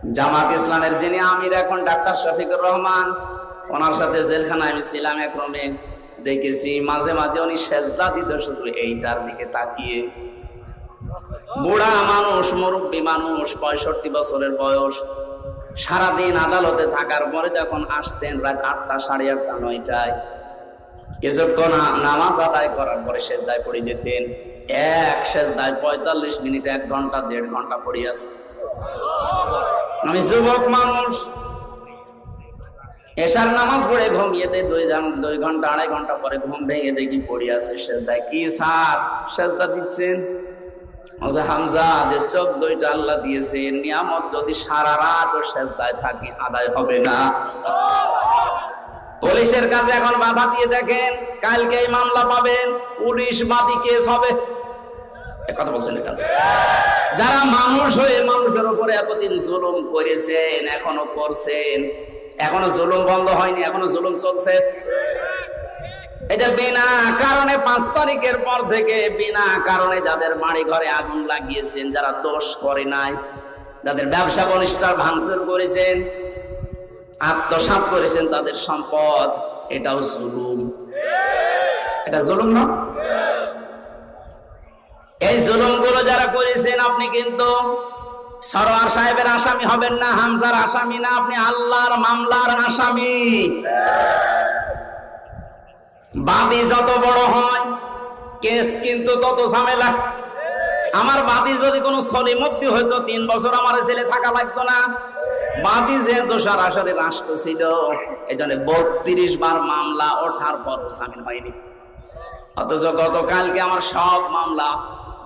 জামাত ইসলামের যিনি আমির এখন ডাক্তার শফিকুর রহমান, ওনার সাথে জেলখানায় আমি ছিলাম এক রুমে। দেখেছি মাঝে মাঝে উনি সেজদা দিত শুধু এইটার দিকে তাকিয়ে। বুড়া মানুষ, মুরব্বী মানুষ, 65 বছরের বয়স। সারাদিন আদালতে থাকার পরে যখন আসতেন রাত 8টা, 8:30, 9টায়, কিছুক্ষণ নামাজ আদায় করার পরে সেজদায় পড়ে যেতেন। এক সেজদায় 45 মিনিট, 1 ঘন্টা, 1.5 ঘন্টা পড়ে আছে। আমি যুবক মানুষ, এশার নামাজ পড়ে ঘুমিয়ে দেয় 2 ঘন্টা, 2.5 ঘন্টা পরে ঘুম ভেঙে দেখি পড়ে আছে সেজদায়। কি স্যার সেজদা দিচ্ছেন? হামজা, যে চোখ 2টা আল্লাহ দিয়েছে, নিয়ামত যদি সারা রাত ও সেজদায় থাকি আদায় হবে না। পুলিশের কাছে এখন বাধা দিয়ে দেখেন, কালকে এই মামলা পাবেন, পুলিশ বাদী কেস হবে। কথা বলছেন এখানে যারা মানুষ হয়ে মানুষের উপরে এতদিন জুলুম করেছেন, এখনো করছেন, এখনো জুলুম বন্ধ হয়নি, এখনো জুলুম চলছে। এটা বিনা কারণে 5 তারিখের পর থেকে বিনা কারণে যাদের বাড়ি ঘরে আগুন লাগিয়েছেন, যারা দোষ করে নাই, যাদের ব্যবসা প্রতিষ্ঠান ভাঙচুর করেছেন, আত্মসাৎ করেছেন তাদের সম্পদ, এটাও জুলুম। এটা জুলুম না? এই জুলুমগুলো যারা করেছেন, আপনি কিন্তু সরোয়ার সাহেবের আসামি হবেন না, হামজার আসামি না, আপনি আল্লাহর মামলার আসামি। বাদী যত বড় হয় কেস কিন্তু তত ঝামেলা। আমার বাদী যদি কোনো সলিমুক্তি হইতো 3 বছর আমার ছেলে থাকা লাগতো না। বাদী যেহেতু সরাসরি রাষ্ট্র ছিল, এই জন্য 32 বার মামলা ওঠার পর জামিন হয়নি। অথচ গতকালকে আমার সব মামলা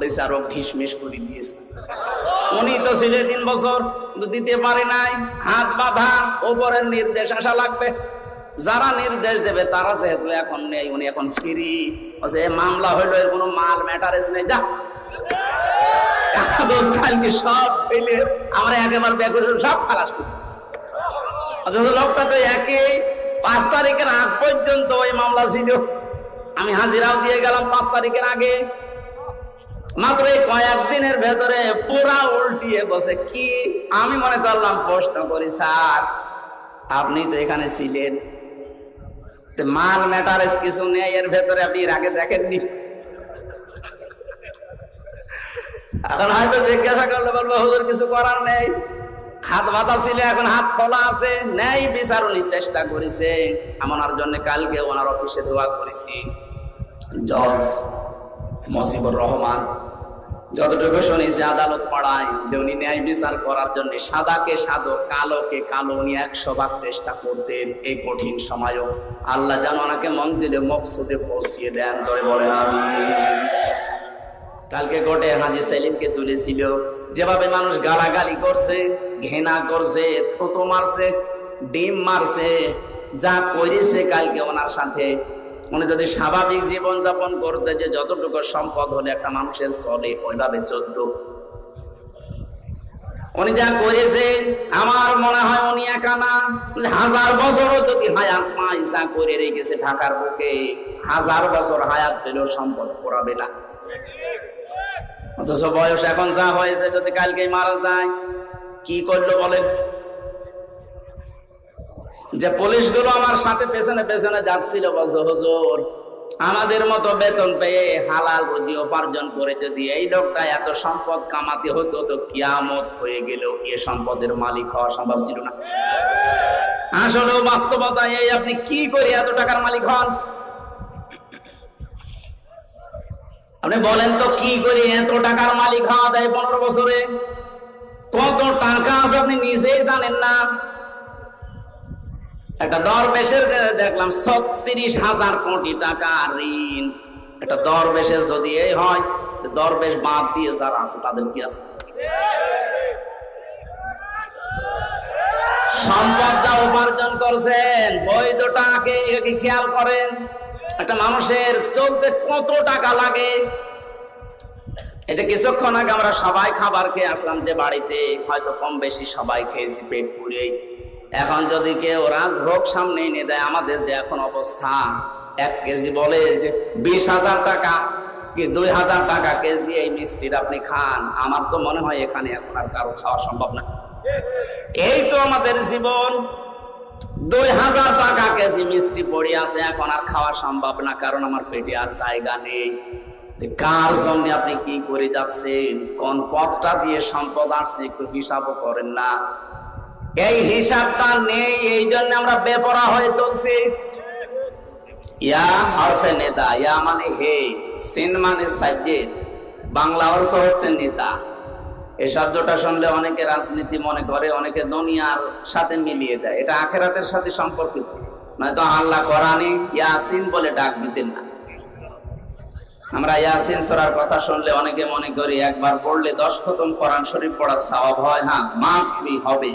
বিচারক ঢিসমিস করে দিয়েছে। উনি তো ছিলেন 3 বছর, দিতে পারে নাই, হাত বাঁধা, ওপরের নির্দেশ আসা লাগবে। যারা নির্দেশ দেবে তারা যেহেতু এখন নেই, উনি এখন ফ্রি। মামলা হইলো, এর কোনো মাল ম্যাটারেজ নেই, যা কালকে সব ফেলে আমরা একেবারে সব খালাস করে দিচ্ছি। লোকটা তো একই 5 তারিখের আগ পর্যন্ত ওই মামলা ছিল। আমি হাজিরাও দিয়ে গেলাম 5 তারিখের আগে। মাত্র এই কয়েকদিনের ভেতরে পুরা উল্টিয়ে বসে। কি আমি মনে করলাম, প্রশ্ন করি, স্যার আপনি তো এখানে ছিলেন, মাল ম্যাটারেজ কিছু নেই এর ভেতরে, আপনি এর আগে দেখেননি? এখন হয়তো জিজ্ঞাসা করলে বলবো হুজুর কিছু করার নেই, হাত বাঁধা ছিল, এখন হাত খোলা আছে। নেই বিচার উনি চেষ্টা করেছে। আমার জন্য কালকে ওনার অফিসে দোয়া করেছি। জজ মজিবুর রহমান, যতটুকু শুনেছি আদালত পাড়ায়, যে উনি ন্যায় বিচার করার জন্য সাদাকে সাদা, কালোকে কালো, উনি 100 ভাগ চেষ্টা করতেন। এই কঠিন সময়ও আল্লাহ যেন ওনাকে মঞ্জিলে মকসুদে পৌঁছিয়ে দেন। ধরে বলেন আমিন। কালকে কোর্টে হাজী সেলিমকে তুলেছিল, যেভাবে মানুষ গালাগালি করছে, ঘৃণা করছে, থুতু মারছে, ডিম মারছে, যা করেছে কালকে ওনার সাথে, উনি যদি স্বাভাবিক জীবন যাপন করতে, যে যতটুকু সম্পদ হলে একটা মানুষের চলে ওইভাবে চলত, উনি যা করেছে আমার মনে হয় উনি একা না, 1000 বছরও যদি হায়াত পায়, যা করে রেখেছে ঢাকার বুকে, 1000 বছর হায়াত পেলেও সম্পদ করাবে না। অথচ বয়স এখন যা হয়েছে, যদি কালকে মারা যায়, কি করলো বলেন? যে পুলিশগুলো আমার সাথে পেছনে পেছনে যাচ্ছিল, বলছো হুজুর আমাদের মতো বেতন পেয়ে হালাল রুজি উপার্জন করে যদি এই লোকটা এত সম্পদ কামাতে হতো, তো কিয়ামত হয়ে গেল, এ সম্পদের মালিক হওয়া সম্ভব ছিল না। আসলে বাস্তবতা এই, আপনি কি করে এত টাকার মালিক হন? আপনি বলেন তো, কি করে এত টাকার মালিক হওয়া যায়? 15 বছরে কত টাকা আছে আপনি নিজেই জানেন না। একটা দরবেশের দেখলাম 36,000 কোটি টাকা ঋণ। একটা দরবেশের যদি এই হয়, দরবেশ বাদ দিয়ে যারা আছে তাদের কি আছে? সম্পদ যা উপার্জন করছেন, বৈধটাকে খেয়াল করেন। একটা মানুষের চলতে কত টাকা লাগে। এটা কিছুক্ষণ আগে আমরা সবাই খাবার খেয়ে আসলাম, যে বাড়িতে হয়তো কম বেশি সবাই খেয়েছি পেট পুড়ে। এখন যদি কেউ রাজভোগ সামনে এনে দেয়, আমাদের যে এখন অবস্থা, 1 কেজি বলে যে 20,000 টাকা কি 2,000 টাকা কেজি এই মিষ্টির আপনি খান, আমার তো মনে হয় এখানে এখন আর কারো খাওয়া সম্ভব না। এই তো আমাদের জীবন। 2000 টাকা কেজি মিষ্টি পড়ে আছে, এখন আর খাওয়া সম্ভব না, কারণ আমার পেটে আর জায়গা নেই। কার জন্য আপনি কি করে যাচ্ছেন, কোন পথটা দিয়ে সম্পদ আসছে একটু হিসাবও করেন না। এই হিসাবটা নেই, এই জন্য আমরা বেপরা হয়ে চলছি। ইয়া হরফে নেতা, ইয়া মানে হে, সিন মানে সাজ্জেদ, বাংলা অর্থ হচ্ছে নেতা। এই শব্দটা শুনলে অনেকে রাজনীতি মনে করে, অনেকে দুনিয়ার সাথে মিলিয়ে দেয়। এটা আখিরাতের সাথে সম্পর্কিত, নয়তো আল্লাহ কোরআনে ইয়াসিন বলে ডাক দিতেন না। আমরা ইয়াসিন সূরার কথা শুনলে অনেকে মনে করি একবার পড়লে 10 খতম কোরআন শরীফ পড়ার সওয়াব হয়। হ্যাঁ, মাস্ট বি, হবে,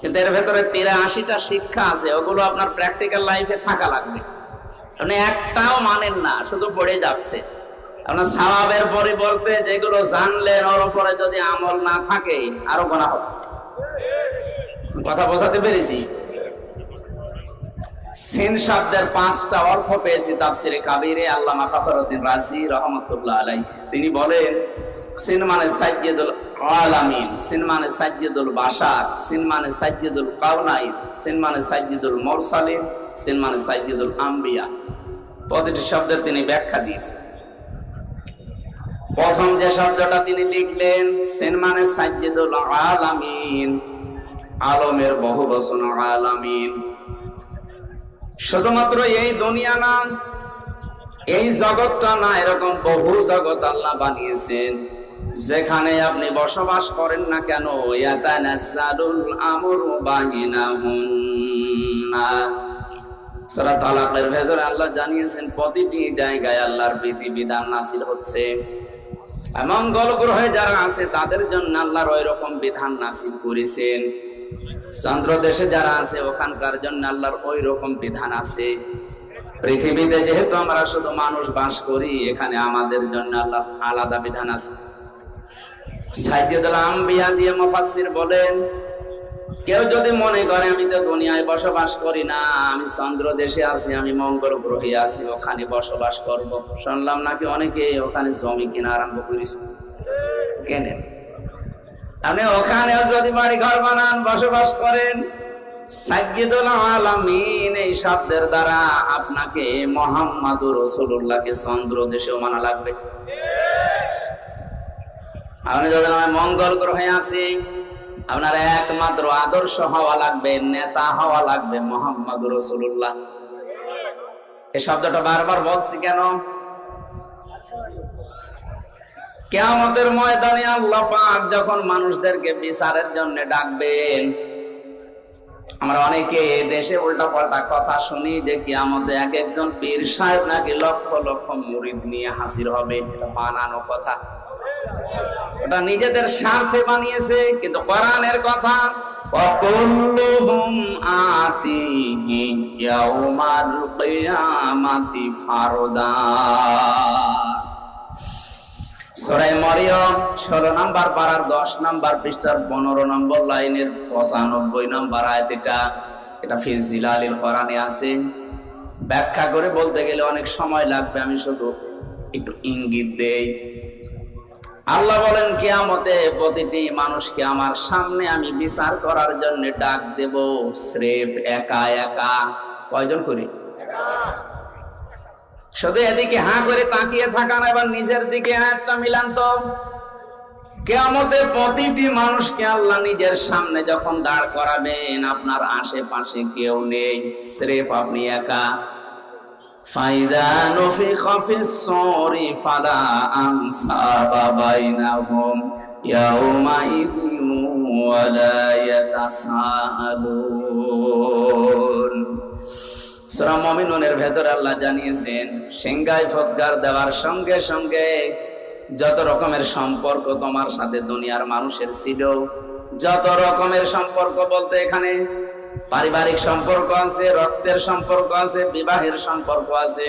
কিন্তু এর ভেতরে 83টা শিক্ষা আছে, ওগুলো আপনার প্র্যাকটিক্যাল লাইফে থাকা লাগবে। আপনি একটাও মানেন না, শুধু পড়ে যাচ্ছে। আপনার সওয়াবের পরিবর্তে যেগুলো জানলেন ওর উপরে যদি আমল না থাকে আরো গুনাহ হবে। কথা বোঝাতে পেরেছি? সিন শব্দের 5টা অর্থ পেয়েছি তাফসিরে কাবীরে আল্লামা ফখরুদ্দিন রাজি রাহমাতুল্লাহ আলাইহি। তিনি বলেন সিন মানে সাইয়্যিদুল আলামিন, সিন মানে সাইয়্যিদুল বাশার, সিন মানে সাইয়্যিদুল কাওনাইন, সিন মানে সাইয়্যিদুল মুরসালিন, সিন মানে সাইয়্যিদুল আম্বিয়া। প্রতিটি শব্দের তিনি ব্যাখ্যা দিয়েছেন। প্রথম যে শব্দটা তিনি লিখলেন সিন মানে সাইয়্যিদুল আলামিন, আলমের বহুবচন আলামিন। শুধুমাত্র এই দুনিয়া না, এই জগৎটা না, এরকম বহু জগৎ আল্লাহ বানিয়েছেন। যেখানে আপনি বসবাস করেন না কেন, ইয়াতানাজ্জালুল আমরু বাইনাহুন্না, সূরা তালাকের ভেতরে আল্লাহ জানিয়েছেন প্রতিটি জায়গায় আল্লাহর বিধিবিধান নাযিল হচ্ছে। মঙ্গল গ্রহে যারা আছে তাদের জন্য আল্লাহর ওই রকম বিধান নাযিল করেছেন। চন্দ্র দেশে যারা আছে ওখানকার জন্য আল্লাহর ওই রকম বিধান আছে। পৃথিবীতে যেহেতু আমরা শুধু মানুষ বাস করি, এখানে আমাদের জন্য আল্লাহর আলাদা বিধান আছে। সাইয়্যিদুল আম্বিয়া দিয়ে মুফাসসির বলেন, কেউ যদি মনে করে আমি তো দুনিয়ায় বসবাস করি না, আমি চন্দ্র দেশে আছি, আমি মঙ্গল গ্রহে আছি, ওখানে বসবাস করব। শুনলাম নাকি অনেকে ওখানে জমি কিনা আরম্ভ করেছে। কেনেন, আপনি ওখানেও যদি বাড়ি ঘর বানান, বসবাস করেন, সাইয়্যিদুল আলামিন এই শব্দের দ্বারা আপনাকে মুহাম্মাদুর রাসূলুল্লাহকে চন্দ্র দেশেও মানা লাগবে। আপনি যদি মঙ্গল গ্রহে আছি, আপনার একমাত্র আদর্শ হওয়া লাগবে, নেতা হওয়া লাগবে মুহাম্মাদুর রাসূলুল্লাহ। এই শব্দটা বারবার বলছি কেন? কিয়ামতের ময়দানে আল্লাহ পাক যখন মানুষদেরকে বিচারের জন্য ডাকবেন, আমরা অনেকে দেশে উল্টা পাল্টা কথা শুনি যে কিয়ামতে এক একজন পীর সাহেব নাকি লক্ষ লক্ষ মুরিদ নিয়ে হাজির হবে। এটা বানানো কথা, এটা নিজেদের স্বার্থে বানিয়েছে। কিন্তু কোরআনের কথা, ওয়াকুল্লুহুম আতিহি ইয়াউমাল কিয়ামাতি ফারদা। সূরা মরিয়ম 16 নম্বর পারার 10 নম্বর পৃষ্ঠার 15 নম্বর লাইনের 95 নম্বর আয়াত। এটা ফি জিলালিল কোরআনে আছে। ব্যাখ্যা করে বলতে গেলে অনেক সময় লাগবে, আমি শুধু একটু ইঙ্গিত দেই। আল্লাহ বলেন কিয়ামতে প্রতিটি মানুষকে আমার সামনে আমি বিচার করার জন্য ডাক দেব, স্রেফ একা একা। কয়জন করে? শুধু এদিকে হাঁ করে তাকিয়ে থাকা না, এবার নিজের দিকে একটা মিলান তো। কিয়ামতে প্রতিটি মানুষকে আল্লাহ নিজের সামনে যখন দাঁড় করাবেন, আপনার আশেপাশে কেউ নেই, স্রেফ আপনি একা। ফাইদা নুফিখা ফিস সূরি ফালা আনসাবা বাইনাহুম ইয়াউমাইযিন ওয়ালা ইয়াতাসাআলুন। সূরা মুমিনুনের ভেতরে আল্লাহ জানিয়েছেন, সিংহায় ফৎকার দেওয়ার সঙ্গে সঙ্গে যত রকমের সম্পর্ক তোমার সাথে দুনিয়ার মানুষের ছিল, যত রকমের সম্পর্ক বলতে এখানে পারিবারিক সম্পর্ক আছে, রক্তের সম্পর্ক আছে, বিবাহের সম্পর্ক আছে,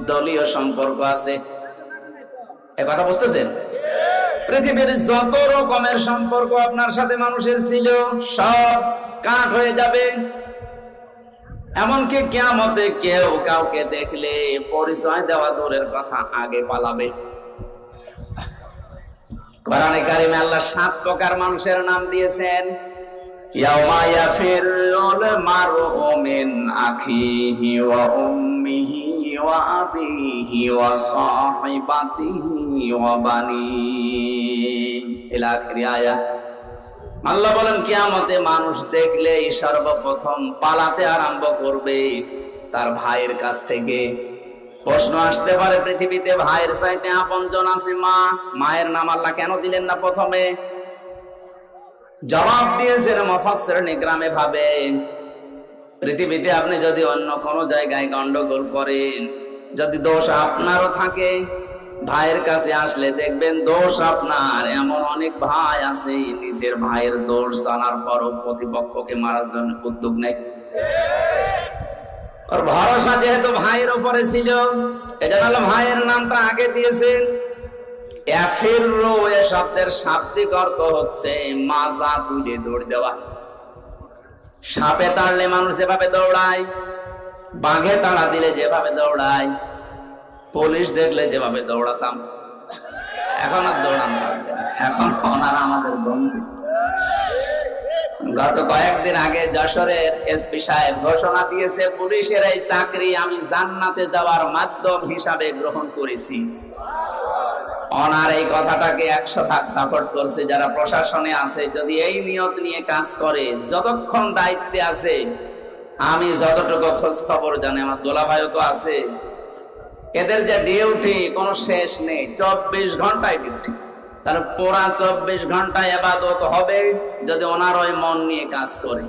দলীয় সম্পর্ক আছে। এ কথা বুঝতেছেন? পৃথিবীর যত রকমের সম্পর্ক আপনার সাথে মানুষের ছিল সব কাট হয়ে যাবে। এমনকি কিয়ামতে কেউ কাউকে দেখলে পরিচয় দেওয়া দূরের কথা, আগে পালাবে। কোরআনে কারিমে আল্লাহ 7 প্রকার মানুষের নাম দিয়েছেন। ইয়াউমা ইয়াফিরুল মারউ মিন আখিহি ওয়া উম্মিহি ওয়া আবিহি ওয়া সাহিবাতিহি ওয়া বানিহি ইলা আখিরি আয়াত। আল্লাহ বলেন কিয়ামতে মানুষ দেখলেই সর্বপ্রথম পালাতে আরম্ভ করবে তার ভাইয়ের কাছ থেকে। প্রশ্ন আসতে পারে, পৃথিবীতে ভাইয়ের চাইতে আপনজন আছে মা, মায়ের নাম আল্লাহ কেন দিলেন না প্রথমে? জবাব দিয়েছেন মুফাসসিরিন ইকরামে ভাবে, পৃথিবীতে আপনি যদি অন্য কোন জায়গায় গন্ডগোল করেন, যদি দোষ আপনারও থাকে, ভাইয়ের কাছে আসলে দেখবেন দোষ আপনার। এমন অনেক ভাই আছে নিজের ভাইয়ের দোষ জানার পরও প্রতিপক্ষকে মারার জন্য উদ্যোগ নেয়। ওর ভরসা যেহেতু ভাইয়ের উপরে ছিল, এজন্য ভাইয়ের নামটা আগে দিয়েছেন। ইয়াফিরু এ শব্দের শাব্দিক অর্থ হচ্ছে মাজা তুলে দৌড় দেওয়া। সাপে তাড়লে মানুষ যেভাবে দৌড়ায়, বাঘে তাড়া দিলে যেভাবে দৌড়ায়, পুলিশ দেখলে যেভাবে দৌড়াতাম, এখন আর দৌড়ানো লাগবে না, এখন ওনারা আমাদের বন্ধু। গত কয়েকদিন আগে যশোরের এসপি সাহেব ঘোষণা দিয়েছে, পুলিশের এই চাকরি আমি জান্নাতে যাওয়ার মাধ্যম হিসাবে গ্রহণ করেছি। ওনার এই কথাটাকে 100% সাপোর্ট করছে যারা প্রশাসনে আছে। যদি এই নিয়ত নিয়ে কাজ করে, যতক্ষণ দায়িত্বে আছে, আমি যতটুকু খোঁজ খবর জানি, আমার দোলাভাইও তো আছে, এদের যে ডিউটি কোনো শেষ নেই, 24 ঘন্টায় ডিউটি। তাহলে পুরা 24 ঘন্টায় ইবাদত হবে যদি ওনার ওই মন নিয়ে কাজ করে।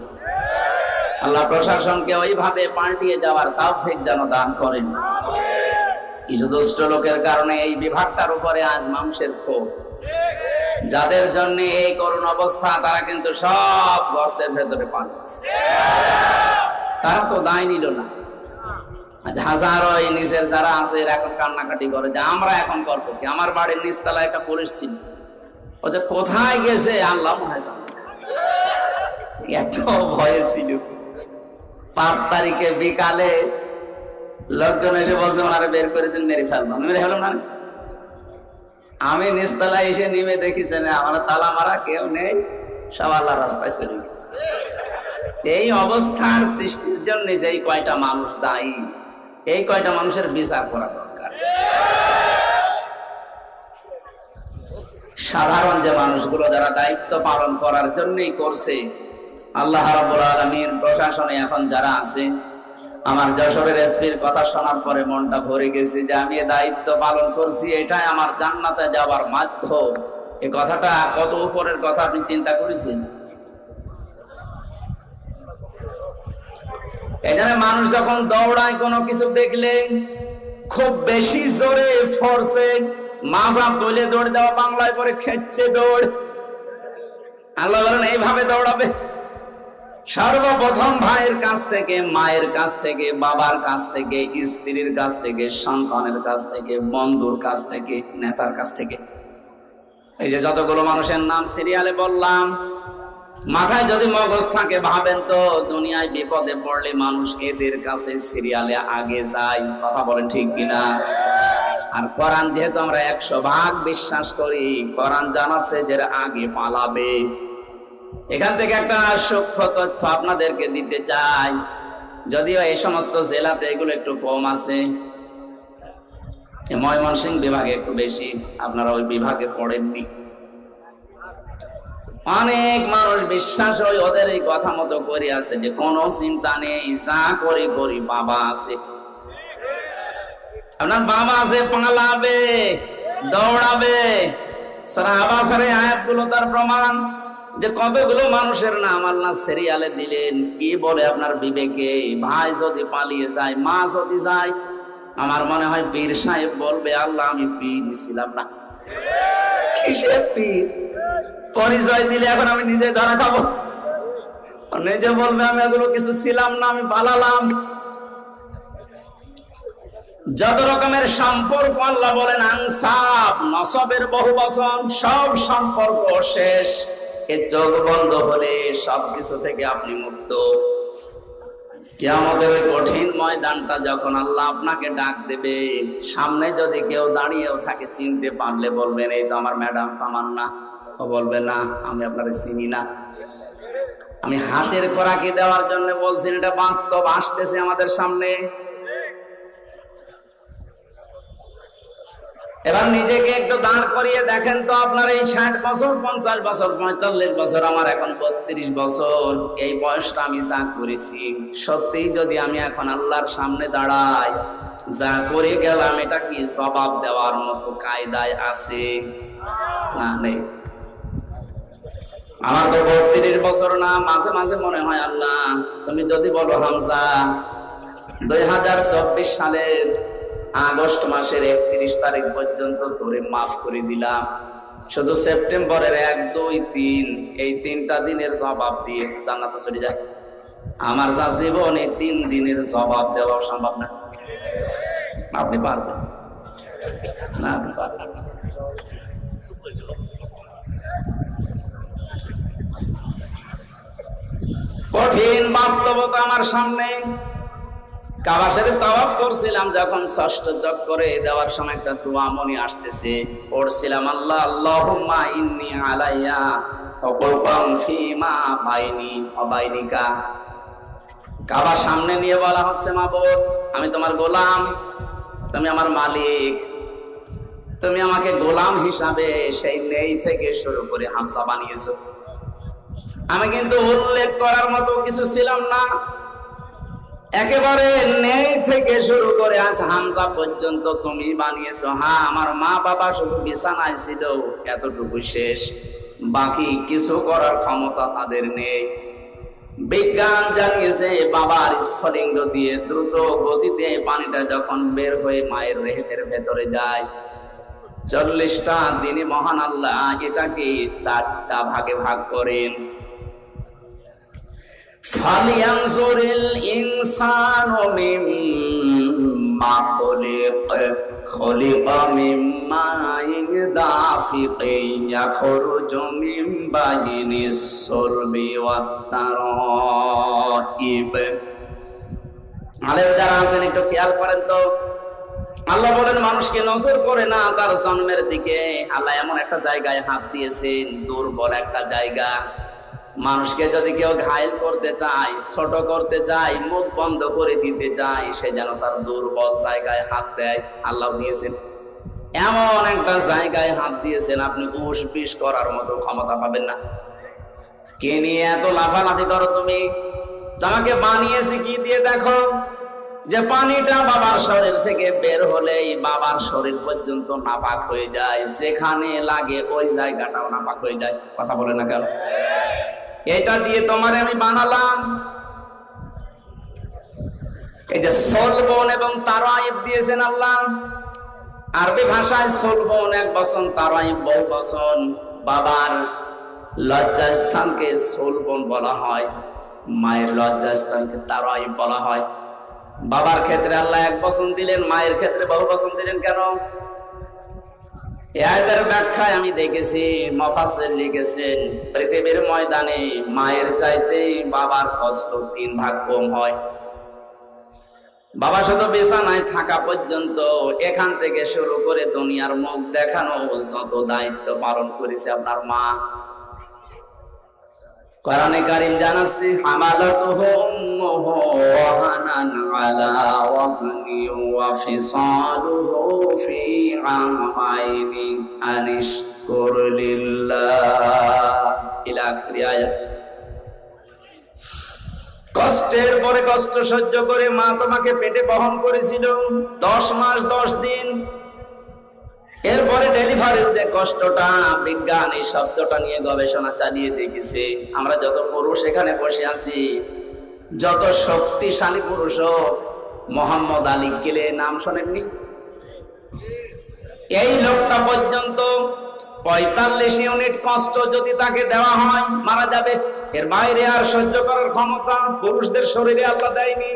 আল্লাহ প্রশাসনকে ওইভাবে পাল্টিয়ে যাওয়ার তৌফিক যেন দান করেন। কিছু দুষ্ট লোকের কারণে এই বিভাগটার উপরে আজ মানুষের ক্ষোভ। যাদের জন্য এই করুণ অবস্থা, তারা কিন্তু সব গর্তের ভেতরে পালিয়েছে। তারা তো দায় নিল না। হাজারো নিচের যারা আছে এখন কান্নাকাটি করে যে আমরা এখন করবো কি। আমার বাড়ির নিচতলায় একটা পুলিশ ছিল, ও যে কোথায় গেছে আল্লাহ মনে জানে। এত ভয়ে ছিল। 5 তারিখে বিকালে লোকজন এসে বলছে ওনারা বের করে দিন, মেরে ফেলবো। মেরে ফেললাম না, আমি নিচতলায় এসে নেমে দেখি যে আমার তালা মারা, কেউ নেই, সব আল্লাহ রাস্তায় চলে গেছে। এই অবস্থার সৃষ্টির জন্য যেই কয়টা মানুষ দায়ী, এই কয়টা মানুষের বিচার করা দরকার। সাধারণ যে মানুষগুলো যারা দায়িত্ব পালন করার জন্যই করছে, আল্লাহ রাব্বুল আলামিন প্রশাসনে এখন যারা আছে, আমার যশোরের এসপির কথা শোনার পরে মনটা ভরে গেছে যে আমি দায়িত্ব পালন করছি, এটাই আমার জান্নাতে যাওয়ার মাধ্যম। এই কথাটা কত উপরের কথা আপনি চিন্তা করেছেন? এখানে মানুষ যখন দৌড়ায় কোনো কিছু দেখলে খুব বেশি জোরে ফোর্সে মাজা তুলে দৌড় দেওয়া, বাংলায় পরে খেচ্ছে দৌড়। আল্লাহ বলেন এইভাবে দৌড়াবে। সর্বপ্রথম ভাইয়ের কাছ থেকে, মায়ের কাছ থেকে, বাবার কাছ থেকে, স্ত্রীর কাছ থেকে, সন্তানের কাছ থেকে, বন্ধুর কাছ থেকে, নেতার কাছ থেকে। এই যে যতগুলো মানুষের নাম সিরিয়ালে বললাম, মাথায় যদি মগজ থাকে ভাবেন তো দুনিয়ায় বিপদে পড়লে মানুষ এদের কাছে সিরিয়ালে আগে যায়। কথা বলেন ঠিক কিনা? আর কোরআন যেহেতু আমরা 100% বিশ্বাস করি, কোরআন জানাচ্ছে যে আগে পালাবে। এখান থেকে একটা সূক্ষ্ম তথ্য আপনাদেরকে দিতে চাই, যদিও এই সমস্ত জেলাতে এগুলো একটু কম আছে, ময়মনসিংহ বিভাগে একটু বেশি, আপনারা ওই বিভাগে পড়েননি। অনেক মানুষ বিশ্বাস হয় ওদের এই কথা মতো করে আছে যে কোনো চিন্তা নেই, যা করি করি বাবা আছে। আপনার বাবা আছে, পালাবে, দৌড়াবে। সূরা আবাসের আয়াতগুলো তার প্রমাণ যে কতগুলো মানুষের নাম আল্লাহ সিরিয়ালে দিলেন। কি বলে আপনার বিবেকে? ভাই যদি পালিয়ে যায়, মা যদি যায়, আমার মনে হয় পীর সাহেব বলবে আল্লাহ আমি পীর ছিলাম না। কিসের পীর? পরিচয় দিলে এখন আমি নিজে ধরা খাবো। নিজে বলবে আমি এগুলো কিছু ছিলাম না, আমি পালালাম। যত রকমের সম্পর্ক আল্লাহ বলেন আনসাব, নসবের বহু বচন, সব সম্পর্ক শেষ। এ চোখ বন্ধ হলে সবকিছু থেকে আপনি মুক্ত। কিয়ামতের ওই কঠিন ময়দানটা যখন আল্লাহ আপনাকে ডাক দেবে, সামনে যদি কেউ দাঁড়িয়েও থাকে, চিনতে পারলে বলবেন এই তো আমার ম্যাডাম তামান্না। ও বলবে না আমি আপনাকে চিনি না। আমি হাঁসের খোরাকি দেওয়ার জন্য বলছি, এটা বাস্তব আসতেছে আমাদের সামনে। এবার নিজেকে একটু দাঁড় করিয়ে দেখেন তো, আপনার এই 60 বছর, 50 বছর, 45 বছর, আমার এখন 32 বছর, এই বয়সটা আমি যা করেছি, সত্যি যদি আমি এখন আল্লাহর সামনে দাঁড়াই, যা করে গেলাম এটা কি জবাব দেওয়ার মতো কায়দায় আছে? না, নেই। আমার তো 32 বছর না, মাঝে মাঝে মনে হয় আল্লাহ তুমি যদি বলো হামজা 2024 সালের আগস্ট মাসের 31 তারিখ পর্যন্ত তোরে মাফ করে দিলাম, শুধু সেপ্টেম্বরের 1, 2, 3 এই 3টা দিনের জবাব দিয়ে জান্নাতে চলে যায়। আমার যা জীবন, এই 3 দিনের জবাব দেওয়া সম্ভব না। আপনি পারবেন না? আপনি পারবেন না। কঠিন বাস্তবতা আমার সামনে। কাবা শরীফ তাওয়াফ করছিলাম, যখন 6ষ্ঠ চক্করে দেওয়ার সময় একটা দোয়া মনে আসতেছে, পড়ছিলাম আল্লাহ আল্লাহুম্মা ইন্নী আলাইয়া ওয়াকুম ফিমা বাইনি ওয়া বাইনিকা। কাবা সামনে নিয়ে বলা হচ্ছে, মাবুদ আমি তোমার গোলাম, তুমি আমার মালিক, তুমি আমাকে গোলাম হিসাবে সেই নেই থেকে শুরু করে হামজা বানিয়েছো। আমি কিন্তু উল্লেখ করার মতো কিছু ছিলাম না, একেবারে নেই থেকে শুরু করে আজ হামজা পর্যন্ত তুমি বানিয়েছো। হ্যাঁ, আমার মা বাবা শুধু বিছানায় ছিল, এতটুকু শেষ, বাকি কিছু করার ক্ষমতা তাদের নেই। বিজ্ঞান জানিয়েছে বাবার স্ফলিঙ্গ দিয়ে দ্রুত গতিতে পানিটা যখন বের হয়ে মায়ের রেহেমের ভেতরে যায়, 40টা দিনে মহান আল্লাহ এটাকে 4টা ভাগে ভাগ করেন। ফালিয়ানজুরিল ইনসানু মিম্মা খুলিকা মিম্মা দাফিকিন ইয়াখরুজু মিন বাইনিস সুলবি ওয়াত তারাইব। আলেম যারা আছেন একটু খেয়াল করেন তো, আল্লাহ বলেন মানুষকে নজর করে না তার জন্মের দিকে। আল্লাহ এমন একটা জায়গায় হাত দিয়েছেন, দুর্বল একটা জায়গা। মানুষকে যদি কেউ ঘায়েল করতে চায়, ছোট করতে চায়, মুখ বন্ধ করে দিতে চায়, সে যেন তার দুর্বল জায়গায় হাত দেয়। আল্লাহ দিয়েছেন এমন একটা জায়গায় হাত দিয়েছেন, আপনি উস বিষ করার মতো ক্ষমতা পাবেন না। কে নিয়ে এত লাফালাফি করো তুমি? তোমাকে বানিয়েছি কি দিয়ে? দেখো যে পানিটা বাবার শরীর থেকে বের হলেই বাবার শরীর পর্যন্ত নাপাক হয়ে যায়, যেখানে লাগে ওই জায়গাটাও নাপাক হয়ে যায়। কথা বলে না কেন? এটা দিয়ে তোমারে আমি বানালাম। এই যে সলবন এবং তারাইব দিয়েছেন আল্লাহ। আরবি ভাষায় সলবন এক বচন, তারাইব বহু বচন। বাবার লজ্জাস্থানকে সলবন বলা হয়, মায়ের লজ্জাস্থানকে তারাইব বলা হয়। বাবার ক্ষেত্রে আল্লাহ এক বচন দিলেন, মায়ের ক্ষেত্রে বহু বচন দিলেন কেন? এই আয়াতের ব্যাখ্যায় আমি দেখেছি মুফাসসির লিখেছেন, পৃথিবীর ময়দানে মায়ের চাইতে বাবার কষ্ট 3 ভাগ কম হয়। বাবা শুধু বিছানায় থাকা পর্যন্ত, এখান থেকে শুরু করে দুনিয়ার মুখ দেখানো যত দায়িত্ব পালন করেছে আপনার মা। কোরআনে কারীম জানাচ্ছে, হামালাতুহু উম্মুহু ওয়াহানান আলা ওয়াহনি ওয়া ফিসালুহু ফি আমাইনি আনিশকুর লিল্লাহ ইলা আখির আয়াত। কষ্টের পরে কষ্ট সহ্য করে মা তোমাকে পেটে বহন করেছিল 10 মাস 10 দিন। এরপরে ডেলিভারির যে কষ্টটা, বিজ্ঞান এই শব্দটা নিয়ে গবেষণা চালিয়ে দেখেছে। আমরা যত পুরুষ এখানে বসে আছি, যত শক্তিশালী পুরুষ হোক, মোহাম্মদ আলী গেলে নাম শোনেননি? এই লোকটা পর্যন্ত 45 ইউনিট কষ্ট যদি তাকে দেওয়া হয় মারা যাবে। এর বাইরে আর সহ্য করার ক্ষমতা পুরুষদের শরীরে আল্লাহ দেয়নি।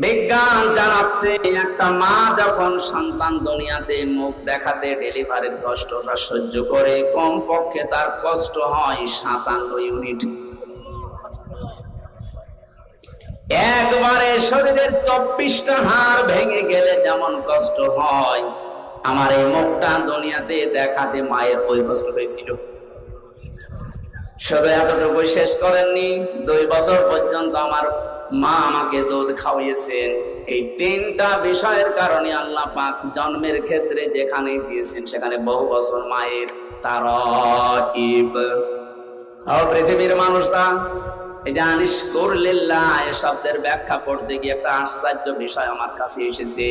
বিজ্ঞান জানাচ্ছে একটা মা যখন সন্তান দুনিয়াতে মুখ দেখাতে ডেলিভারির কষ্টটা সহ্য করে, কমপক্ষে তার কষ্ট হয় 57 ইউনিট। একবারে শরীরের 24টা হাড় ভেঙে গেলে যেমন কষ্ট হয়, আমার এই মুখটা দুনিয়াতে দেখাতে মায়ের ওই কষ্ট হয়েছিল। শুধু এতটুকু শেষ করেননি, 2 বছর পর্যন্ত আমার মা আমাকে দুধ খাওয়িয়েছেন। এই 3টা বিষয়ের কারণে আল্লাহ পাক জন্মের ক্ষেত্রে যেখানে দিয়েছেন সেখানে বহু বছর মায়ের তারাকিব। পৃথিবীর মানুষরা এই যে আনিশকুর লিল্লাহ এই শব্দের ব্যাখ্যা করতে গিয়ে একটা আশ্চর্য বিষয় আমার কাছে এসেছে।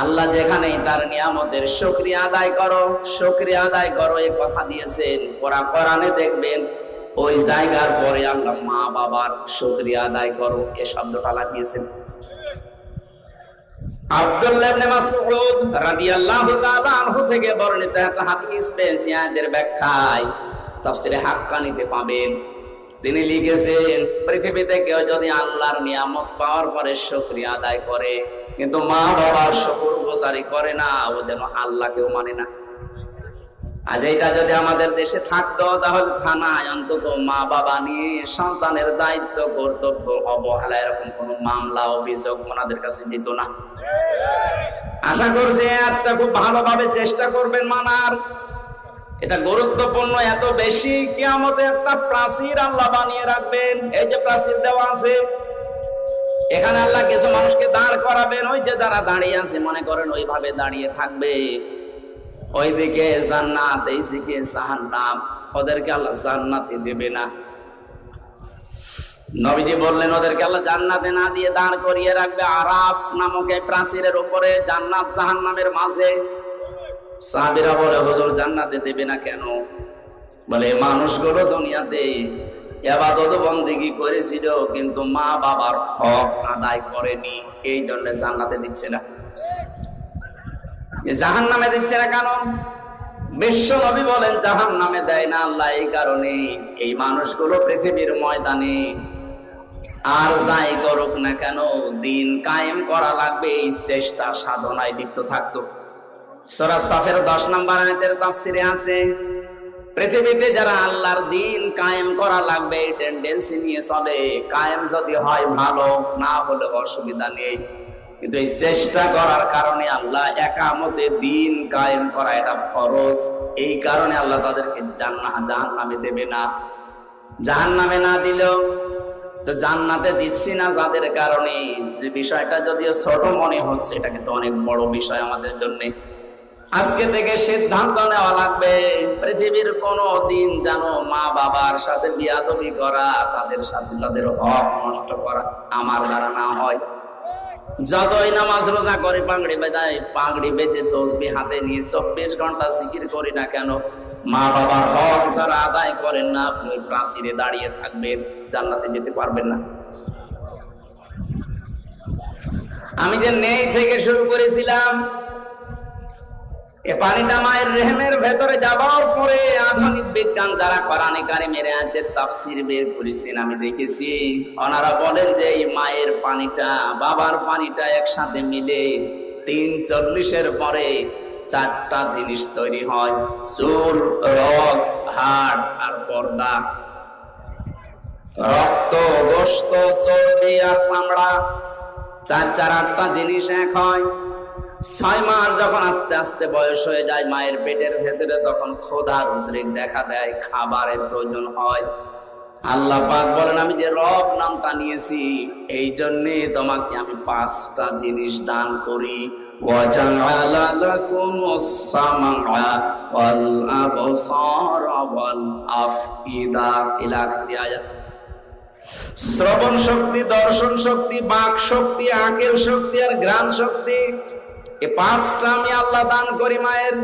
আল্লাহ যেখানেই তার নিয়ামতের শুকরিয়া আদায় করো, শুকরিয়া আদায় করো এই কথা দিয়েছেন, কোরআনে দেখবেন ওই জায়গার পরে আল্লাহ মা বাবার শুকরিয়া আদায় করো এই শব্দটা লাগিয়েছেন। আব্দুল্লাহ ইবনে মাসউদ রাদিয়াল্লাহু তাআলা আনহু থেকে বর্ণিত একটা হাদিস পেয়েছি, আয়াতের ব্যাখ্যায় তাফসীরে হাক্কানিতে পাবেন। তিনি লিখেছেন, পৃথিবীতে কেউ যদি আল্লাহর নিয়ামত পাওয়ার পরে শুকরিয়া আদায় করে কিন্তু মা বাবার শুকরগুজারি করে না, ও যেন আল্লাহকেও মানে না। আজ এটা যদি আমাদের দেশে থাকতো তাহলে থানায় অন্তত মা বাবা নিয়ে সন্তানের দায়িত্ব কর্তব্য অবহেলা এরকম কোন মামলা অভিযোগ ওনাদের কাছে যেত না। আশা করছি একটা খুব ভালোভাবে চেষ্টা করবেন মানার। এটা গুরুত্বপূর্ণ এত বেশি, কিয়ামতে একটা প্রাচীর আল্লাহ বানিয়ে রাখবেন। এই যে প্রাচীর দেওয়া আছে, এখানে আল্লাহ কিছু মানুষকে দাঁড় করাবেন, ওই যে যারা দাঁড়িয়ে আছে মনে করেন ওইভাবে দাঁড়িয়ে থাকবে। ওইদিকে জান্নাত, এইদিকে জাহান্নাম, ওদেরকে আল্লাহ জান্নাতে দেবে না। নবীজি বললেন ওদেরকে আল্লাহ জান্নাতে না দিয়ে দাঁড় করিয়ে রাখবে আরাফ নামক এই প্রাচীরের উপরে, জান্নাত জাহান্নামের মাঝে। সাহাবীরা বলে, হুজুর জান্নাতে দেবে না কেন? বলে মানুষগুলো দুনিয়াতে ইবাদত বন্দেগী করেছিল কিন্তু মা বাবার হক আদায় করেনি, এই জন্য জান্নাতে দিচ্ছে না। জাহান্নামে দিচ্ছে না কেন? বিশ্ব নবী বলেন জাহান্নামে দেয় না আল্লাহ এই কারণে, এই মানুষগুলো পৃথিবীর ময়দানে আর যাই করুক না কেন দিন কায়েম করা লাগবে, এই চেষ্টা সাধনায় লিপ্ত থাকতো। সূরা সাফের 10 নম্বর আয়াতের তাফসীরে আছে, পৃথিবীতে যারা আল্লাহর দিন কায়েম করা লাগবে এই টেন্ডেন্সি নিয়ে চলে, কায়েম যদি হয় ভালো, না হলে অসুবিধা নেই, কিন্তু এই চেষ্টা করার কারণে আল্লাহ একামতে দিন কায়েম করা এটা ফরজ, এই কারণে আল্লাহ তাদেরকে জাহান্নামে দেবে না। জাহান্নামে না দিলেও তো জান্নাতে দিচ্ছি না যাদের কারণে, যে বিষয়টা যদিও ছোট মনে হচ্ছে এটা কিন্তু অনেক বড় বিষয় আমাদের জন্য। আজকে থেকে সিদ্ধান্ত নেওয়া লাগবে পৃথিবীর কোন দিন যেন মা বাবার সাথে বিয়াদবি করা, তাদের সাথে তাদের হক নষ্ট করা আমার দ্বারা না হয়। যতই নামাজ রোজা করে পাগড়ি বেঁধে তসবিহ হাতে নিয়ে 24 ঘন্টা জিকির করি না কেন, মা বাবার হক যারা আদায় করেন না, আপনি প্রাচীরে দাঁড়িয়ে থাকবেন, জান্নাতে যেতে পারবেন না। আমি যে নেই থেকে শুরু করেছিলাম, এ পানিটা মায়ের রেহেমের ভেতরে যাবার পরে আধুনিক বিজ্ঞান যারা কোরআনে কারিমের আয়াতের তাফসীর বের করেছেন আমি দেখেছি, ওনারা বলেন যে এই মায়ের পানিটা বাবার পানিটা একসাথে মিলে 340-এর পরে 4টা জিনিস তৈরি হয়, চুল, রগ, হাড় আর পর্দা। রক্ত, গোশত, চর্বি আর চামড়া, 8টা জিনিস এক হয়। 6 মাস যখন আস্তে আস্তে বয়স হয়ে যায় মায়ের পেটের ভেতরে, তখন ক্ষুধার উদ্রেক দেখা দেয়, খাবারের প্রয়োজন হয়। আল্লাহ পাক বলেন আমি যে রব নামটা নিয়েছি এই জন্যে তোমাকে আমি 5টা জিনিস দান করি, ওয়াজআলা লাকুমুস সামআ ওয়াল আবসারা ওয়াল আফইদা ইলা আখির আয়াত। শ্রবণ শক্তি, দর্শন শক্তি, বাক শক্তি, আকেল শক্তি আর ঘ্রাণ শক্তি, এই 5টা আমি আল্লাহ দান করি মায়ের।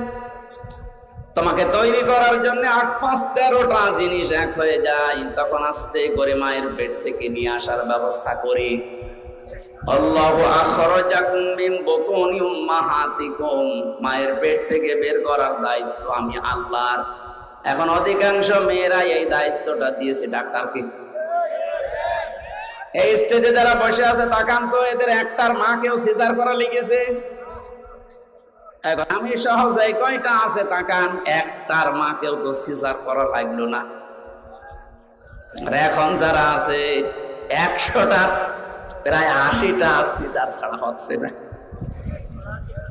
তোমাকে তৈরি করার জন্য 8 5 13টা জিনিস এক হয়ে যায়, তখন আস্তে করে মায়ের পেট থেকে নিয়ে আসার ব্যবস্থা করি। আল্লাহু আখরাজাকুম মিন বুতুনি উম্মাহাতিকুম, মায়ের পেট থেকে বের করার দায়িত্ব আমি আল্লাহর। এখন অধিকাংশ মেয়েরা এই দায়িত্বটা দিয়েছে ডাক্তারকে। এই স্টেজে যারা বসে আছে তাকান তো, এদের একটার মাকেও সিজার করা লিখেছে। আমি সহজে কয়টা আছে তাকান, একটার মাকেও তো সিজার করা লাগলো না। আর এখন যারা আছে 100টার প্রায় 80টা সিজার ছাড়া হচ্ছে না।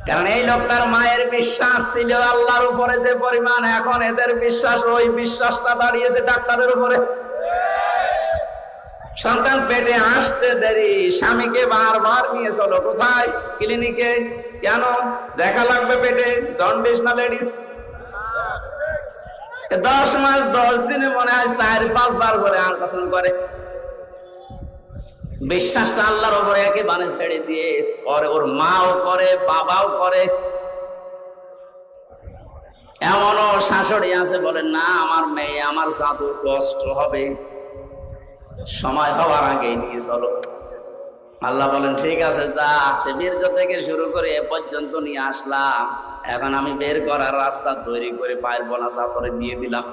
কারণ এই লোকটার মায়ের বিশ্বাস ছিল আল্লাহর উপরে যে পরিমাণ, এখন এদের বিশ্বাস, ওই বিশ্বাসটা দাঁড়িয়েছে ডাক্তারের উপরে। সন্তান পেটে আসতে দেরি, স্বামীকে বারবার নিয়ে চলো কোথায়, ক্লিনিকে। কেন? দেখা লাগবে পেটে জন্ডিস না লেডিস। 10 মাস 10 দিনে মনে হয় 4-5 বার করে আল্ট্রাসাউন্ড করে। বিশ্বাসটা আল্লাহর উপরে একেবারে ছেড়ে দিয়ে পরে ওর মাও করে, বাবাও করে। এমনও শাশুড়ি আছে বলে, না আমার মেয়ে, আমার জাদু কষ্ট হবে, সময় হওয়ার আগে নিয়ে চলো। আল্লাহ বলেন ঠিক আছে যা। সে বীর্য থেকে শুরু করে এ পর্যন্ত নিয়ে আসলাম, এখন আমি বের করার রাস্তা তৈরি করে পায়ের বোনা চাপড়ে দিয়ে দিলাম।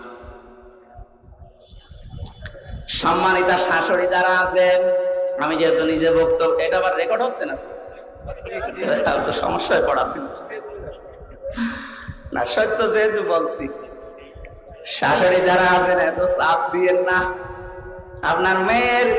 সম্মানিতা শাশুড়ি যারা আছেন, আমি যেহেতু নিজে বক্তব্য, এটা আবার রেকর্ড হচ্ছে না তো সমস্যায় পড়াবে না, সত্য যেহেতু বলছি। শাশুড়ি যারা আছেন এত চাপ দিয়েন না। আপনার মেয়ের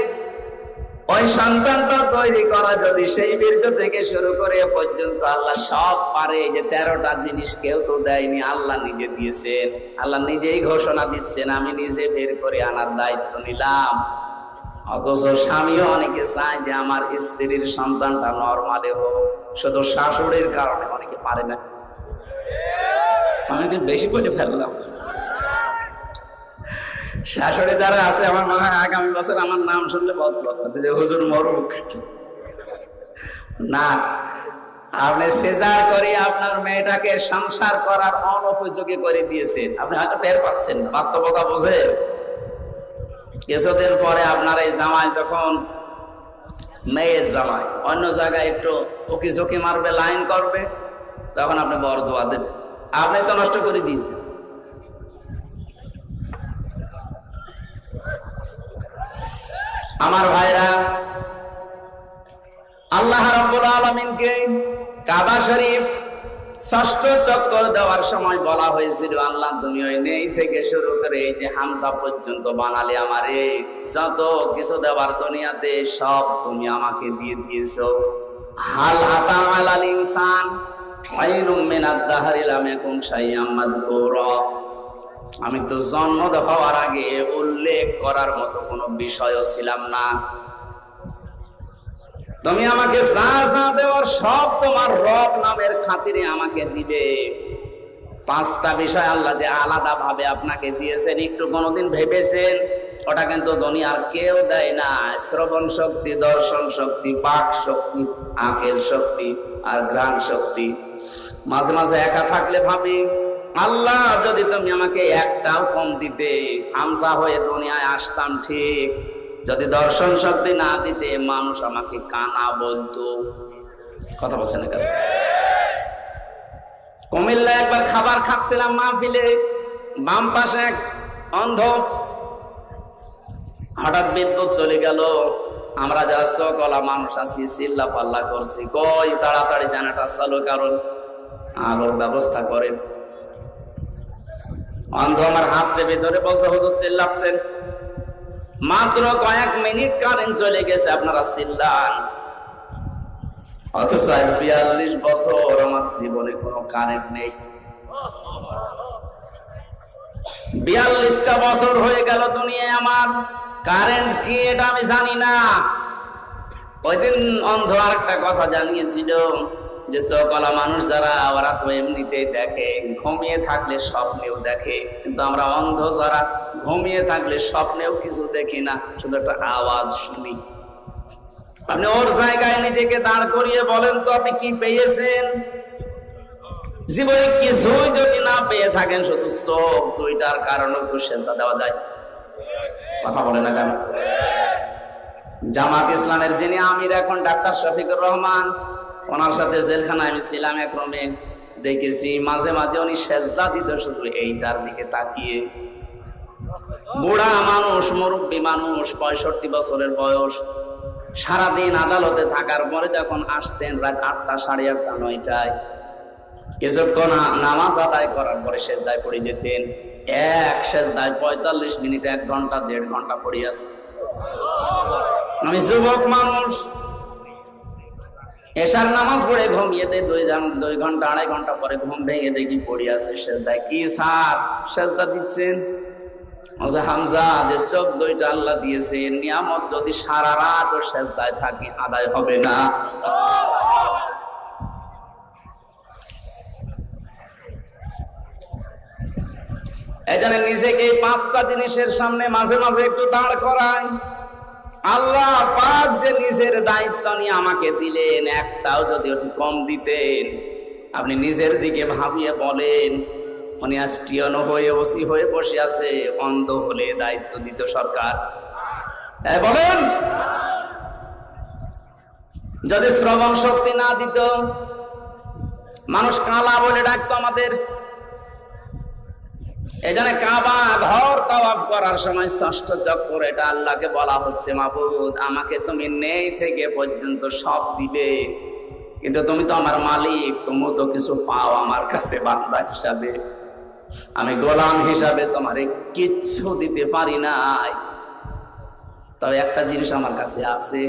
ওই সন্তানটা তৈরি করা যদি সেই বীর্য থেকে শুরু করে পর্যন্ত আল্লাহ সব পারে, যে 13টা জিনিস কেউ তো দেয়নি, আল্লাহ নিজে দিয়েছেন। আল্লাহ নিজেই ঘোষণা দিচ্ছেন, আমি নিজে বের করে আনার দায়িত্ব নিলাম। অথচ স্বামীও অনেকে চায় যে আমার স্ত্রীর সন্তানটা নরমালে হোক, শুধু শাশুড়ির কারণে অনেকে পারে না। আমি বেশি বলে ফেললাম। শাশুড়ি যারা আছে, আমার মনে হয় আগামী বছর আমার নাম শুনলে বলতে যে হুজুর মরুক না। আপনি সিজার করে আপনার মেয়েটাকে সংসার করার অনুপযোগী করে দিয়েছেন, আপনি হয়তো টের পাচ্ছেন না, বাস্তবতা বোঝে। কিছুদিন পরে আপনার এই জামাই, যখন মেয়ের জামাই অন্য জায়গায় একটু উকি ঝুঁকি মারবে, লাইন করবে, তখন আপনি বড় দোয়া দেবেন, আপনি তো নষ্ট করে দিয়েছেন। আমার ভাইরা, আল্লাহ রাব্বুল আলামিনকে কাবা শরীফ 6ষ্ঠ চক্কর দেওয়ার সময় বলা হয়েছিল, আল্লাহ তুমি ওই নেই থেকে শুরু করে এই যে হামজা পর্যন্ত বানালে আমারে, যত কিছু দেওয়ার দুনিয়াতে সব তুমি আমাকে দিয়ে দিয়েছো। হাল আতা আলাল ইনসান খায়রুম মিনাদ দাহরি লাম ইয়াকুন শাইআম মাযকুরা। আমি তো জন্ম হওয়ার আগে উল্লেখ করার মতো কোনো বিষয়ও ছিলাম না। তুমি আমাকে যা যা দেওয়ার সব তোমার রব নামের খাতিরে আমাকে দিবে। 5টা বিষয় আল্লাহ যে আলাদা ভাবে আপনাকে দিয়েছেন, একটু কোনোদিন ভেবেছেন? ওটা কিন্তু দুনিয়ার কেউ দেয় না। শ্রবণ শক্তি, দর্শন শক্তি, বাক শক্তি, আঁকেল শক্তি আর ঘ্রাণ শক্তি। মাঝে মাঝে একা থাকলে ভাবি, আল্লাহ যদি তুমি আমাকে একটাও কম দিতে, হামজা হয়ে দুনিয়ায় আসতাম ঠিক। যদি দর্শন শক্তি না দিতে, মানুষ আমাকে কানা বলতো। কথা বলছেন না কেন? কুমিল্লা একবার খাবার খাচ্ছিলাম মাহফিলে, বাম পাশে এক অন্ধ, হঠাৎ বিদ্যুৎ চলে গেল। আমরা যারা সকলা মানুষ আছি চিল্লা পাল্লা করছি, কই তাড়াতাড়ি জানাটা চালু, কারণ আলোর ব্যবস্থা করেন। অন্ধ আমার হাত চেপে ধরে বলছে, হুজুর চিল্লাচ্ছেন, মাত্র কয়েক মিনিট কারেন্ট চলে গেছে, আপনারা চিল্লান। অথচ 42 বছর আমার জীবনে কোনো কারেন্ট নেই। 42টা বছর হয়ে গেল দুনিয়ায়, আমার কারেন্ট কি এটা আমি জানি না। ওই দিন অন্ধ আর একটা কথা জানিয়েছিল, যে সকলা মানুষ যারা, ওরা তো এমনিতেই দেখে, ঘুমিয়ে থাকলে স্বপ্নেও দেখে, কিন্তু আমরা অন্ধ যারা ঘুমিয়ে থাকলে স্বপ্নেও কিছু দেখি না, শুধু একটা আওয়াজ শুনি। আপনি ওর জায়গায় নিজেকে দাঁড় করিয়ে বলেন তো, আপনি কি পেয়েছেন? জীবনে কিছুই যদি না পেয়ে থাকেন, শুধু চোখ দুইটার কারণে একটু সেজদা দেওয়া যায়। কথা বলে না কেন? জামাত ইসলামের যিনি আমির এখন, ডাক্তার শফিকুর রহমান, ওনার সাথে জেলখানায় আমি ছিলাম, এক রুমে দেখেছি মাঝে মাঝে উনি সেজদা দিত শুধু এইটার দিকে তাকিয়ে। বুড়া মানুষ, মুরব্বী মানুষ, 65 বছরের বয়স, সারাদিন আদালতে থাকার পরে যখন আসতেন রাত 8টা, 8:30, 9টায়, কিছুক্ষণ নামাজ আদায় করার পরে সেজদায় পড়ে যেতেন। এক সেজদায় 45 মিনিট, 1 ঘন্টা, 1.5 ঘন্টা পড়ে আছে। আমি যুবক মানুষ, এশার নামাজ পড়ে ঘুমিয়ে দেয়, 2 ঘন্টা 2.5 ঘন্টা পরে ঘুম ভেঙে দেখি পড়ে আছে সেজদায়। কি স্যার সেজদা দিচ্ছেন? হামজা, যে চোখ 2টা আল্লাহ দিয়েছে, নিয়ামত যদি সারা রাত ও সেজদায় থাকি আদায় হবে না। এখানে নিজেকে 5টা জিনিসের সামনে মাঝে মাঝে একটু দাঁড় করায়। আল্লাহ পাক যে নিজের দায়িত্ব নিয়ে আমাকে দিলেন, একটাও যদি কম দিতেন, আপনি নিজের দিকে ভাবিয়ে বলেন, উনি আস্টিয়ন হয়ে ওসি হয়ে বসে আছে, অন্ধ হলে দায়িত্ব দিত সরকার। বলেন, যদি শ্রবণ শক্তি না দিত, মানুষ কালা বলে ডাকতো আমাদের। এখানে কাবা ঘর তাওয়াফ করার সময় 6ষ্ঠ চক্কর, এটা আল্লাহকে বলা হচ্ছে, মাবুদ আমাকে তুমি নেই থেকে পর্যন্ত সব দিবে, কিন্তু তুমি তো আমার মালিক, তুমি তো কিছু পাও আমার কাছে বান্দা হিসাবে, আমি গোলাম হিসাবে তোমারে কিচ্ছু দিতে পারি নাই। তবে একটা জিনিস আমার কাছে আছে,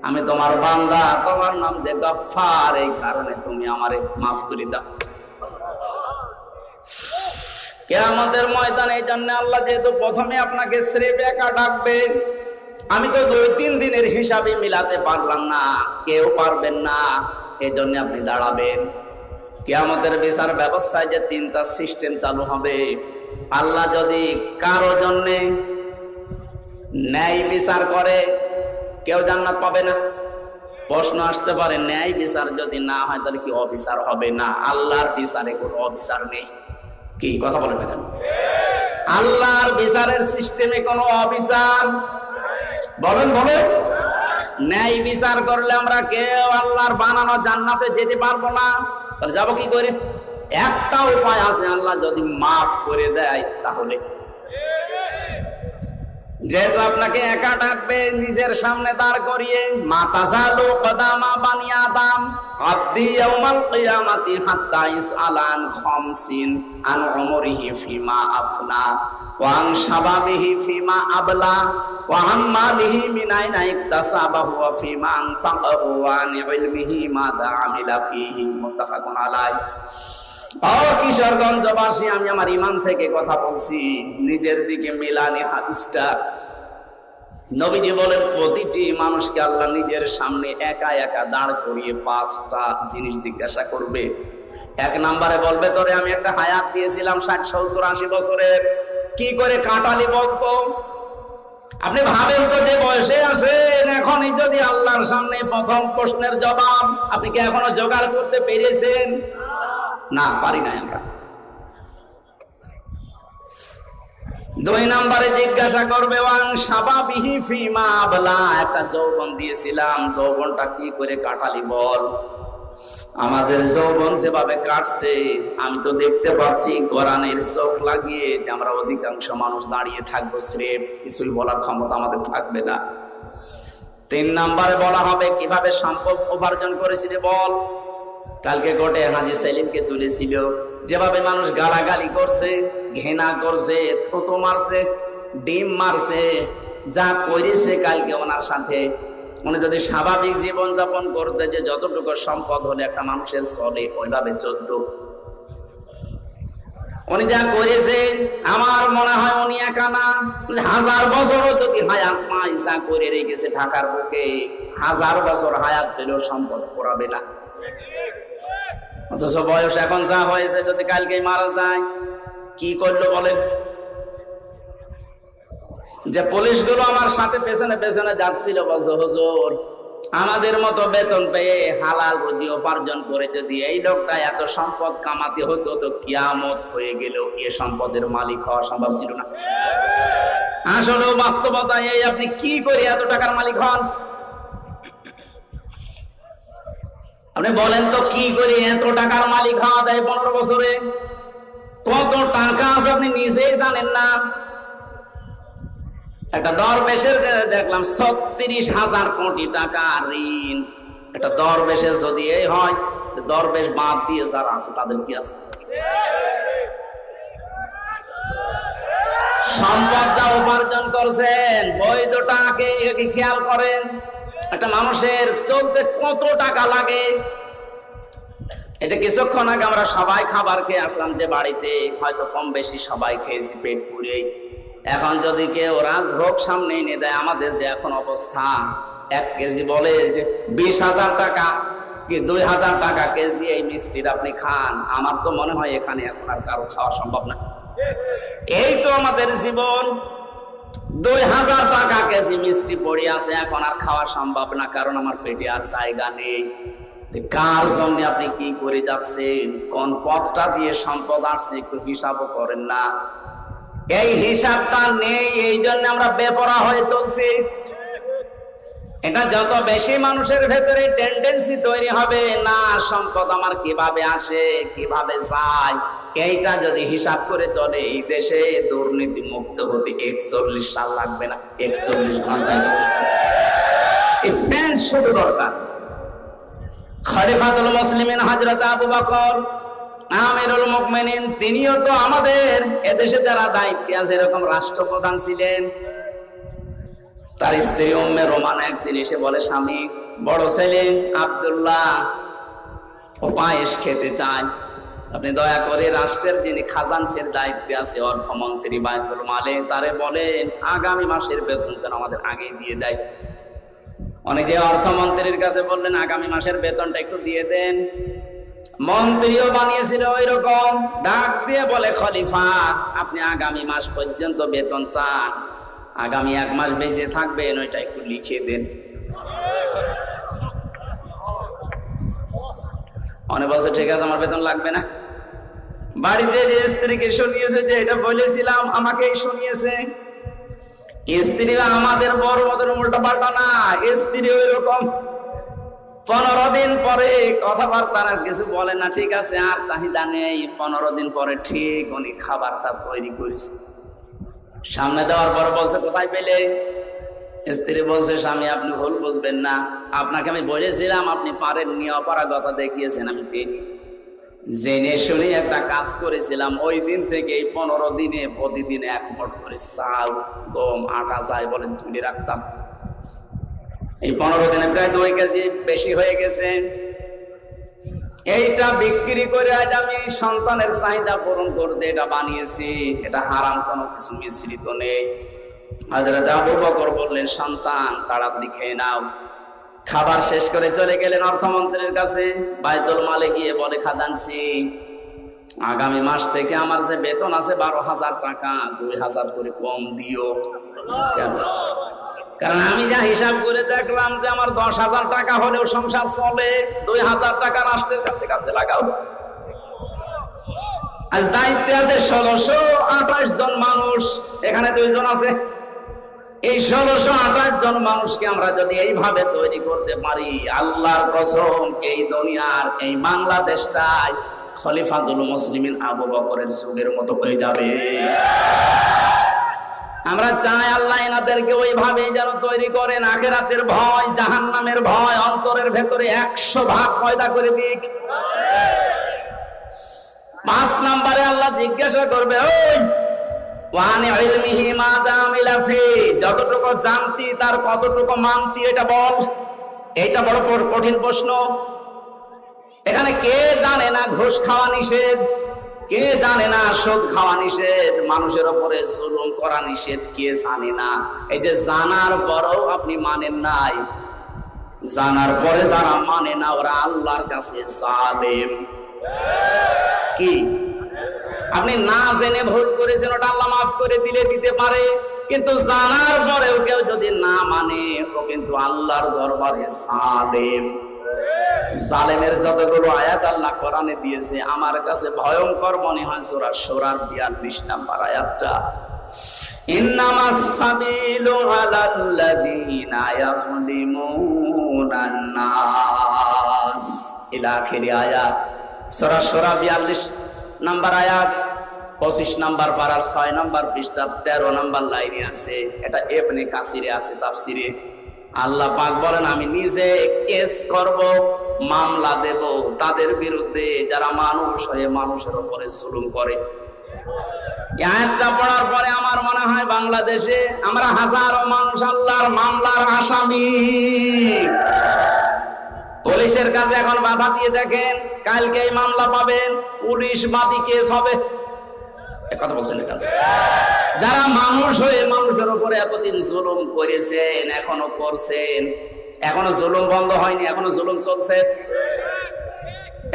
আমি তোমার বান্দা, তোমার নাম যে গফফার, এই কারণে তুমি আমারে মাফ করে দাও। কিয়ামতের ময়দানে এই জন্য আল্লাহ যেহেতু প্রথমে আপনাকে স্রেফ একা ডাকবেন, আমি তো 2-3 দিনের হিসাবে মিলাতে পারলাম না, কেউ পারবেন না, এই জন্য আপনি দাঁড়াবেন। কিয়ামতের বিচার ব্যবস্থায় যে 3টা সিস্টেম চালু হবে, আল্লাহ যদি কারো জন্য ন্যায় বিচার করে, কেউ জান্নাত পাবে না। প্রশ্ন আসতে পারে, ন্যায় বিচার যদি না হয় তাহলে কি অবিচার হবে না? আল্লাহর বিচারে কোনো অবিচার নেই। কি কথা বলেন না কেন? আল্লাহর বিচারের সিস্টেমে কোনো অবিচার, বলেন বলেন। ন্যায় বিচার করলে আমরা কেউ আল্লাহর বানানো জান্নাতে যেতে পারবো না। তাহলে যাবো কি করে? একটা উপায় আছে, আল্লাহ যদি মাফ করে দেয় তাহলে। যেহেতু আপনাকে একা ডাকবে, নিজের সামনে দাঁড় করিয়ে, মাতাজালু কদামা বানি আদম আব্দি ইয়াউমাল কিয়ামাতি হাত্তা ইসআলান খামসিন আন উমরিহি ফিমা আফনা ওয়া আন শাবাবিহি ফিমা আবলা ওয়া আন মালিহি মিন আইনা ইকতাসাবাহু ওয়া ফিমা আনফাকাহু ওয়া আন ইলমিহি মাযা আমিলা ফিহি। মুত্তাফাকুন আলাইহি। কিশোরগঞ্জবাসী, আমি আমার ইমান থেকে কথা বলছি, নিজের দিকে মিলানি হাদিসটা। নবীজি বলেন, প্রতিটি মানুষকে আল্লাহ নিজের সামনে একা একা দাঁড় করিয়ে 5টা জিনিস জিজ্ঞাসা করবে। 1 নম্বরে বলবে, তোরে আমি একটা হায়াত দিয়েছিলাম 60, 70, 80 বছরের, কি করে কাটালি বলতো? আপনি ভাবেন তো যে বয়সে আসেন, এখনই যদি আল্লাহর সামনে প্রথম প্রশ্নের জবাব আপনি কি এখনো জোগাড় করতে পেরেছেন? না, পারি নাই আমরা। 2 নম্বরে জিজ্ঞাসা করবে, ওয়ান শাবাবিহি ফিমা আবলা, একটা যৌবন দিয়েছিলাম, যৌবনটা কি করে কাটালি বল। আমাদের যৌবন যেভাবে কাটছে, আমি তো দেখতে পাচ্ছি কোরআনের চোখ লাগিয়ে যে আমরা অধিকাংশ মানুষ দাঁড়িয়ে থাকবো, স্রেফ কিছুই বলার ক্ষমতা আমাদের থাকবে না। 3 নম্বরে বলা হবে, কিভাবে সম্পদ উপার্জন করেছিল বল। কালকে কোর্টে হাজী সেলিমকে তুলেছিল, যেভাবে মানুষ গালাগালি করছে, ঘৃণা করছে, থুতু মারছে, ডিম মারছে, যা করেছে কালকে ওনার সাথে, উনি যদি স্বাভাবিক জীবন যাপন করতে, যে যতটুকু সম্পদ হলে একটা মানুষের চলে ওইভাবে চলত, উনি যা করেছে, আমার মনে হয় উনি একা না, 1000 বছরও যদি হায়াত পায়, যা করে রেখেছে ঢাকার বুকে, 1000 বছর হায়াত পেলেও সম্পদ করাবে না। অথচ বয়স এখন যা হয়েছে, যদি কালকে মারা যায়, কি করলো বলেন? যে পুলিশগুলো আমার সাথে পেছনে পেছনে যাচ্ছিল, বলছো হুজুর আমাদের মতো বেতন পেয়ে হালাল রুজি উপার্জন করে যদি এই লোকটা এত সম্পদ কামাতে হতো, তো কিয়ামত হয়ে গেল, এ সম্পদের মালিক হওয়া সম্ভব ছিল না। আসলে বাস্তবতা এই, আপনি কি করে এত টাকার মালিক হন? আপনি বলেন তো, কি করে এত টাকার মালিক হওয়া যায়? 15 বছরে কত টাকা আছে আপনি নিজেই জানেন না। একটা দরবেশের দেখলাম 36,000 কোটি টাকা ঋণ। একটা দরবেশের যদি এই হয়, দরবেশ বাদ দিয়ে যারা আছে তাদের কি আছে? সম্পদ যা উপার্জন করছেন, বৈধটাকে খেয়াল করেন। একটা মানুষের চলতে কত টাকা লাগে। এটা কিছুক্ষণ আগে আমরা সবাই খাবার খেয়ে আসলাম যে বাড়িতে, হয়তো কম বেশি সবাই খেয়েছি পেট পুরে। এখন যদি কেউ রাজভোগ সামনে এনে দেয়, আমাদের যে এখন অবস্থা, 1 কেজি বলে যে 20,000 টাকা কি 2,000 টাকা কেজি এই মিষ্টির আপনি খান, আমার তো মনে হয় এখানে এখন আর কারো খাওয়া সম্ভব না। এই তো আমাদের জীবন, 2,000 টাকা কেজি মিষ্টি পড়ে আছে, এখন আর খাওয়া সম্ভব না, কারণ আমার পেটে আর জায়গা নেই। কার জন্য আপনি কি করে যাচ্ছেন, কোন পথটা দিয়ে সম্পদ আসছে একটু হিসাবও করেন না। এই হিসাবটা নেই, এই জন্য আমরা বেপরোয়া হয়ে চলছি। এটা যত বেশি মানুষের ভেতরে টেন্ডেন্সি তৈরি হবে, না সম্পদ আমার কিভাবে আসে কিভাবে যায়, এইটা যদি হিসাব করে চলে, এই দেশে দুর্নীতি মুক্ত হতে 41 সাল লাগবে না, 41 ঘন্টায় এই সেন্স শুরু দরকার। খলিফাতুল মুসলিমিন হযরত আবু বকর আমিরুল মুমিনিন, তিনিও তো আমাদের এদেশে যারা দায়িত্বে আছে এরকম রাষ্ট্রপ্রধান ছিলেন। তার স্ত্রী উম্মে রোমান একদিন এসে বলে, স্বামী বড় ছেলে আব্দুল্লাহ ও পায়েস খেতে চায়, আপনি দয়া করে রাষ্ট্রের যিনি খাজানচির দায়িত্বে আছে, অর্থমন্ত্রী বায়তুল মালে, তারে বলেন আগামী মাসের বেতন যেন আমাদের আগেই দিয়ে দেয়। অনেকে অর্থমন্ত্রীর কাছে বললেন আগামী মাসের বেতনটা একটু দিয়ে দেন। মন্ত্রীও বানিয়েছিল ওই রকম, ডাক দিয়ে বলে, খলিফা আপনি আগামী মাস পর্যন্ত বেতন চান, আগামী 1 মাস বেঁচে থাকবেন, ওইটা একটু লিখে দেন। অনেক বছর ঠিক আছে, আমার বেতন লাগবে না। বাড়িতে যে স্ত্রীকে শুনিয়েছে যে এটা বলেছিলাম, আমাকেই শুনিয়েছে। স্ত্রীরা আমাদের বড় মদের উল্টা পাল্টা না, স্ত্রী ওই রকম 15 দিন পরে কথাবার্তা আর কিছু বলে না, ঠিক আছে আর চাহিদা নেই। 15 দিন পরে ঠিক উনি খাবারটা তৈরি করেছে, সামনে দেওয়ার পর বলছে কোথায় পেলে? স্ত্রী বলছে, স্বামী আপনি ভুল বুঝবেন না, আপনাকে আমি বলেছিলাম আপনি পারেননি, অপারগতা দেখিয়েছেন, আমি চিনি, জেনে শুনে একটা কাজ করেছিলাম। ওই দিন থেকে এই 15 দিনে প্রতিদিন 1 মুঠ করে চাল গম আটা যাই বলেন তুলে রাখতাম। এই 15 দিনে প্রায় 2 কেজি বেশি হয়ে গেছে। এইটা বিক্রি করে আজ আমি সন্তানের চাহিদা পূরণ করতে এটা বানিয়েছি, এটা হারাম কোনো কিছু মিশ্রিত নেই। হযরত আবু বকর বললেন, সন্তান তাড়াতাড়ি খেয়ে নাও। খাবার শেষ করে চলে গেলেন অর্থমন্ত্রীর কাছে। বায়তুল মালে গিয়ে বলে, খাজানচি আগামী মাস থেকে আমার যে বেতন আছে 12,000 টাকা, 2,000 করে কম দিও। কারণ আমি যা হিসাব করে দেখলাম যে আমার 10,000 টাকা হলেও সংসার চলে, 2,000 টাকা রাষ্ট্রের কাছে কাছে লাগাও। আজ দায়িত্বে আছে 1628 জন মানুষ, এখানে 2 জন আছে। এই 1628 জন মানুষকে আমরা যদি এইভাবে তৈরি করতে পারি, আল্লাহর কসম এই দুনিয়ার এই বাংলাদেশটাই খলিফাতুল মুসলিমিন আবু বকরের যুগের মতো হয়ে যাবে। আমরা চাই আল্লাহ এনাদেরকে ওইভাবে যেন তৈরি করেন, আখিরাতের ভয় জাহান্নামের ভয় অন্তরের ভেতরে 100 ভাগ পয়দা করে দিক। 5 নম্বরে আল্লাহ জিজ্ঞাসা করবে, ওই ওয়ানি ইলমিহি মাযা আমিলা ফি, যতটুকু জানতি তার কতটুকু মানতি এটা বল। এইটা বড় কঠিন প্রশ্ন। এখানে কে জানে না ঘুষ খাওয়া নিষেধ, কে জানে না সুদ খাওয়া নিষেধ, মানুষের উপরে জুলুম করা নিষেধ, কে জানে না? এই যে জানার পরেও আপনি মানেন নাই, জানার পরে যারা মানে না ওরা আল্লাহর কাছে জালেম। কি আপনি না জেনে ভুল করেছেন, ওটা আল্লাহ মাফ করে দিতে পারে, কিন্তু জানার পরেও কেউ যদি না মানে ও কিন্তু আল্লাহর দরবারে জালেম। জালেমের যতগুলো আয়াত আল্লাহ কোরআনে দিয়েছে, আমার কাছে ভয়ঙ্কর মনে হয় সূরা শূরার 42 নম্বর আয়াতটা, ইন্নামাস সাবিলু আলাল্লাযীনা ইয়াযলিমুনান নাস ইলা আখিরি আয়াত। সূরা শূরা 42 নম্বর আয়াত, 25 নম্বর পারার 6 নম্বর পৃষ্ঠা 13 নম্বর লাইনে আছে। এটা ইবনে কাসিরে আছে তাফসিরে। আল্লাহ পাক বলেন, আমি নিজে কেস করব, মামলা দেব তাদের বিরুদ্ধে যারা মানুষ হয়ে মানুষের উপরে জুলুম করে। আয়াতটা পড়ার পরে আমার মনে হয় বাংলাদেশে আমরা হাজারো মানুষ আল্লাহর মামলার আসামি। পুলিশের কাছে এখন বাধা দিয়ে দেখেন, কালকে এই মামলা পাবেন, পুলিশ বাদী কেস হবে। কথা বলছেন যারা মানুষ হয়ে মানুষের উপরে এতদিন জুলুম করেছেন, এখনো করছেন, এখনো জুলুম বন্ধ হয়নি, এখনো জুলুম চলছে।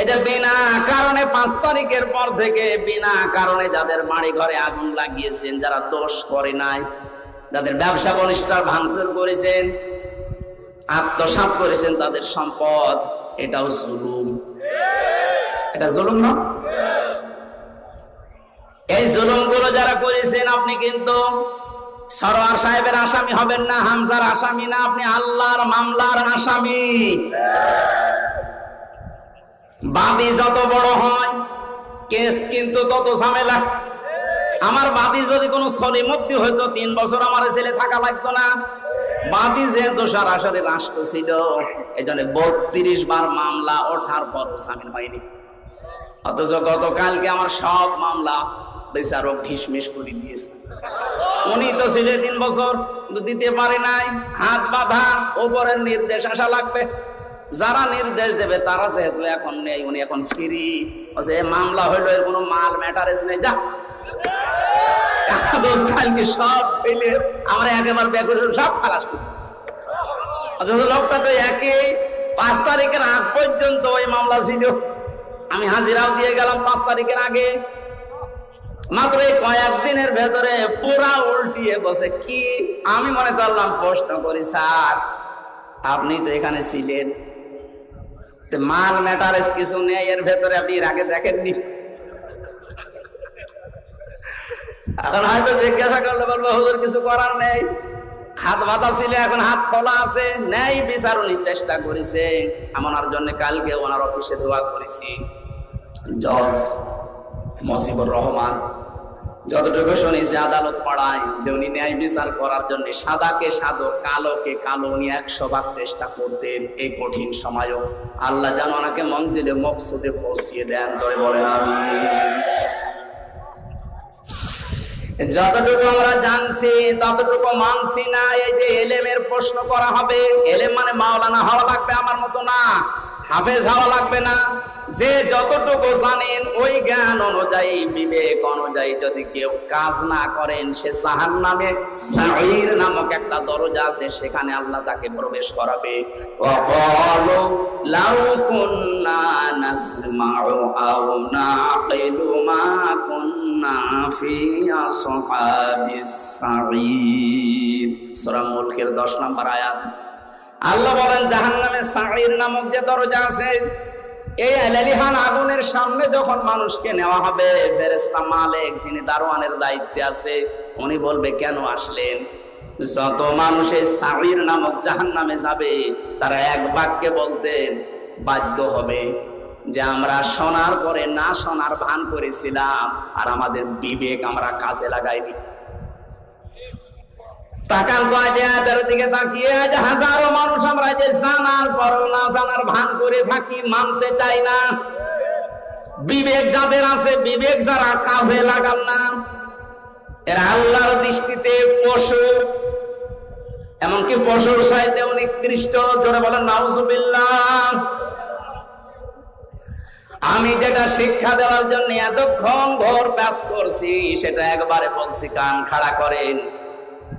এটা বিনা কারণে 5 তারিখের পর থেকে বিনা কারণে যাদের বাড়ি ঘরে আগুন লাগিয়েছেন, যারা দোষ করে নাই, যাদের ব্যবসা প্রতিষ্ঠান ভাঙচুর করেছেন, আত্মসাৎ করেছেন তাদের সম্পদ, এটাও জুলুম। এটা জুলুম না? এই জুলুম গুলো যারা করেছেন আপনি কিন্তু সরোয়ার সাহেবের আসামি হবেন না, হামজার আসামি না, আপনি আল্লাহর মামলার আসামি। বাদী যত বড় হয় কেস কিন্তু তত ঝামেলা। আমার বাদী যদি কোনো সলিমুক্তি হইতো 3 বছর আমার ছেলে থাকা লাগতো না। বাদী যেহেতু সরাসরি রাষ্ট্র ছিল, এই জন্য 32 বার মামলা ওঠার পর জামিন হয়নি। অথচ গতকালকে আমার সব মামলা বিচারক ঢিসমিস করে দিয়েছে। উনি তো ছিলেন 3 বছর, কিন্তু দিতে পারে নাই, হাত বাঁধা, ওপরের নির্দেশ আসা লাগবে। যারা নির্দেশ দেবে তারা যেহেতু এখন নেই, উনি এখন ফ্রি। মামলা হইলো, এর কোনো মাল ম্যাটারেজ নেই, যা কালকে সব ফেলে আমরা একেবারে বেকুল সব খালাস করে দিচ্ছি। লোকটা তো একই 5 তারিখের আগ পর্যন্ত ওই মামলা ছিল। আমি হাজিরাও দিয়ে গেলাম 5 তারিখের আগে। মাত্র এই কয়েকদিনের ভেতরে পুরা উল্টিয়ে বসে। কি আমি মনে করলাম, প্রশ্ন করি, স্যার আপনি তো এখানে ছিলেন, মাল ম্যাটারেজ কিছু নেই এর ভেতরে, আপনি এর আগে দেখেননি? এখন হয়তো জিজ্ঞাসা করলে বলবো হুজুর কিছু করার নেই, হাত বাঁধা ছিল, এখন হাত খোলা আছে। নেই বিচার উনি চেষ্টা করেছে। আমার জন্য কালকে ওনার অফিসে দোয়া করেছি। জজ মজিবুর রহমান যতটুকু শুনেছি আদালত পড়ায় যে উনি ন্যায় বিচার করার জন্য সাদাকে সাদো, কালোকে কালো, উনি 100 ভাগ চেষ্টা করতেন। এই কঠিন সময়ও আল্লাহ যেন ওনাকে মঞ্জিলে মকসুদে পৌঁছিয়ে দেন। ধরে বলেন আমিন। যতটুকু আমরা জানছি ততটুকু মানছি না। এই যে এলেমের প্রশ্ন করা হবে, এলেম মানে মাওলানা হওয়া লাগবে আমার মতো না, হাফেজ হওয়া লাগবে না। যে যতটুকু জানেন ওই জ্ঞান অনুযায়ী, বিবেক অনুযায়ী যদি কেউ কাজ না করেন, সে জাহান্নামে সাঈর নামক একটা দরজা আছে, সেখানে আল্লাহ তাকে প্রবেশ করাবে। ওয়াকালু লাউ কুন্না নাসমাউ আও নাকিলু মা কুন্না ফি আসহাবিস সাঈর। সূরা মুলকের 10 নম্বর আয়াত। আল্লাহ বলেন জাহান্নামে সাঈর নামক যে দরজা আছে, এই আলালিহান আগুনের সামনে যখন মানুষকে নেওয়া হবে, ফেরেশতা মালিক যিনি দারোয়ানের দায়িত্বে আছে, উনি বলবে কেন আসলেন? যত মানুষ এই সাঈর নামক জাহান্নামে যাবে, তারা এক বাক্যে বলতে বাধ্য হবে যে আমরা শোনার পরে না শোনার ভান করেছিলাম, আর আমাদের বিবেক আমরা কাজে লাগাইনি। তাকান কয়েকটার দিকে তাকিয়ে, আজ হাজারো মানুষ আমরা যে জানার পরও না জানার ভান করে থাকি, মানতে চাই না। বিবেক যাদের আছে, বিবেক যারা কাজে লাগান না, এরা আল্লাহর দৃষ্টিতে পশু, এমনকি পশুর চাইতে নিকৃষ্ট। জোরে বলেন নাউজুবিল্লাহ। আমি যেটা শিক্ষা দেওয়ার জন্য এতক্ষণ ঘোর ব্যাস করছি, সেটা একবারে বলছি, কান খাড়া করেন।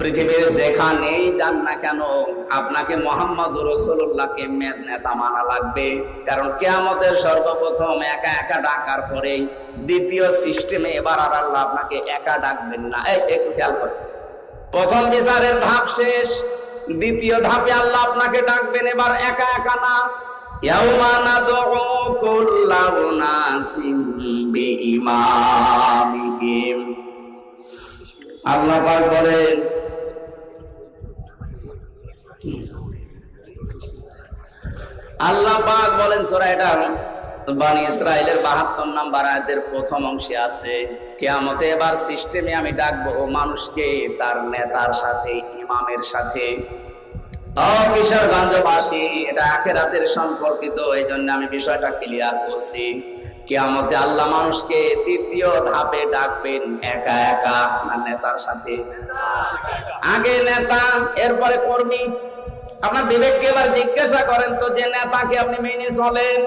পৃথিবীর যেখানেই যান না কেন, আপনাকে মুহাম্মদুর রাসূলুল্লাহকে নেতা মানা লাগবে। কারণ কিয়ামতের সর্বপ্রথম একা একা ডাকার পরে দ্বিতীয় সিস্টেমে এবার আর আল্লাহ আপনাকে একা ডাকবেন না। একটু খেয়াল করেন, প্রথম বিচারের ধাপ শেষ, দ্বিতীয় ধাপে আল্লাহ আপনাকে ডাকবেন এবার একা একা না। ইয়াউমা নাদউ কুল্লা উনাসিম বিইমামিহিম। আল্লাহ পাক বলেন, আল্লাহ পাক বলেন সূরা এটা বনি ইসরাইলের 72 নম্বর আয়াতের প্রথম অংশে আছে, কিয়ামতে এবার সিস্টেমে আমি ডাকবো মানুষকে তার নেতার সাথে, ইমামের সাথে। কিশোরগঞ্জবাসী, এটা আখিরাতের সম্পর্কিত, এই জন্য আমি বিষয়টা ক্লিয়ার করছি। কিয়ামতে আল্লাহ মানুষকে তৃতীয় ধাপে ডাকবেন একা একা না নেতার সাথে? আগে নেতা, এরপরে কর্মী। আপনার বিবেককে এবার জিজ্ঞাসা করেন তো, যে নেতাকে আপনি মেনে চলেন,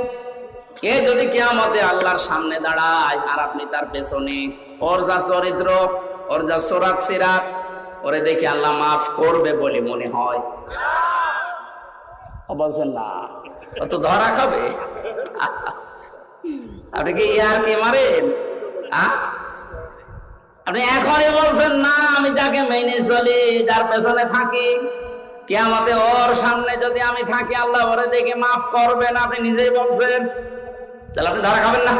এ যদি কিয়ামতে আল্লাহর সামনে দাঁড়ায় আর আপনি তার পেছনে, ওর যা চরিত্র, ওর যা সুরাত সিরাত, ওরে দেখে আল্লাহ মাফ করবে বলে মনে হয়? বলছেন না, ও তো ধরা খাবে। আপনি কি ইয়ার কি মারেন? আপনি এখনই বলছেন না, আমি যাকে মেনে চলি, যার পেছনে থাকি, কিয়ামতে ওর সামনে যদি আমি থাকি আল্লাহ ওরে দেখে মাফ করবেন, আপনি নিজেই বলছেন, তাহলে আপনি ধরা খাবেন না।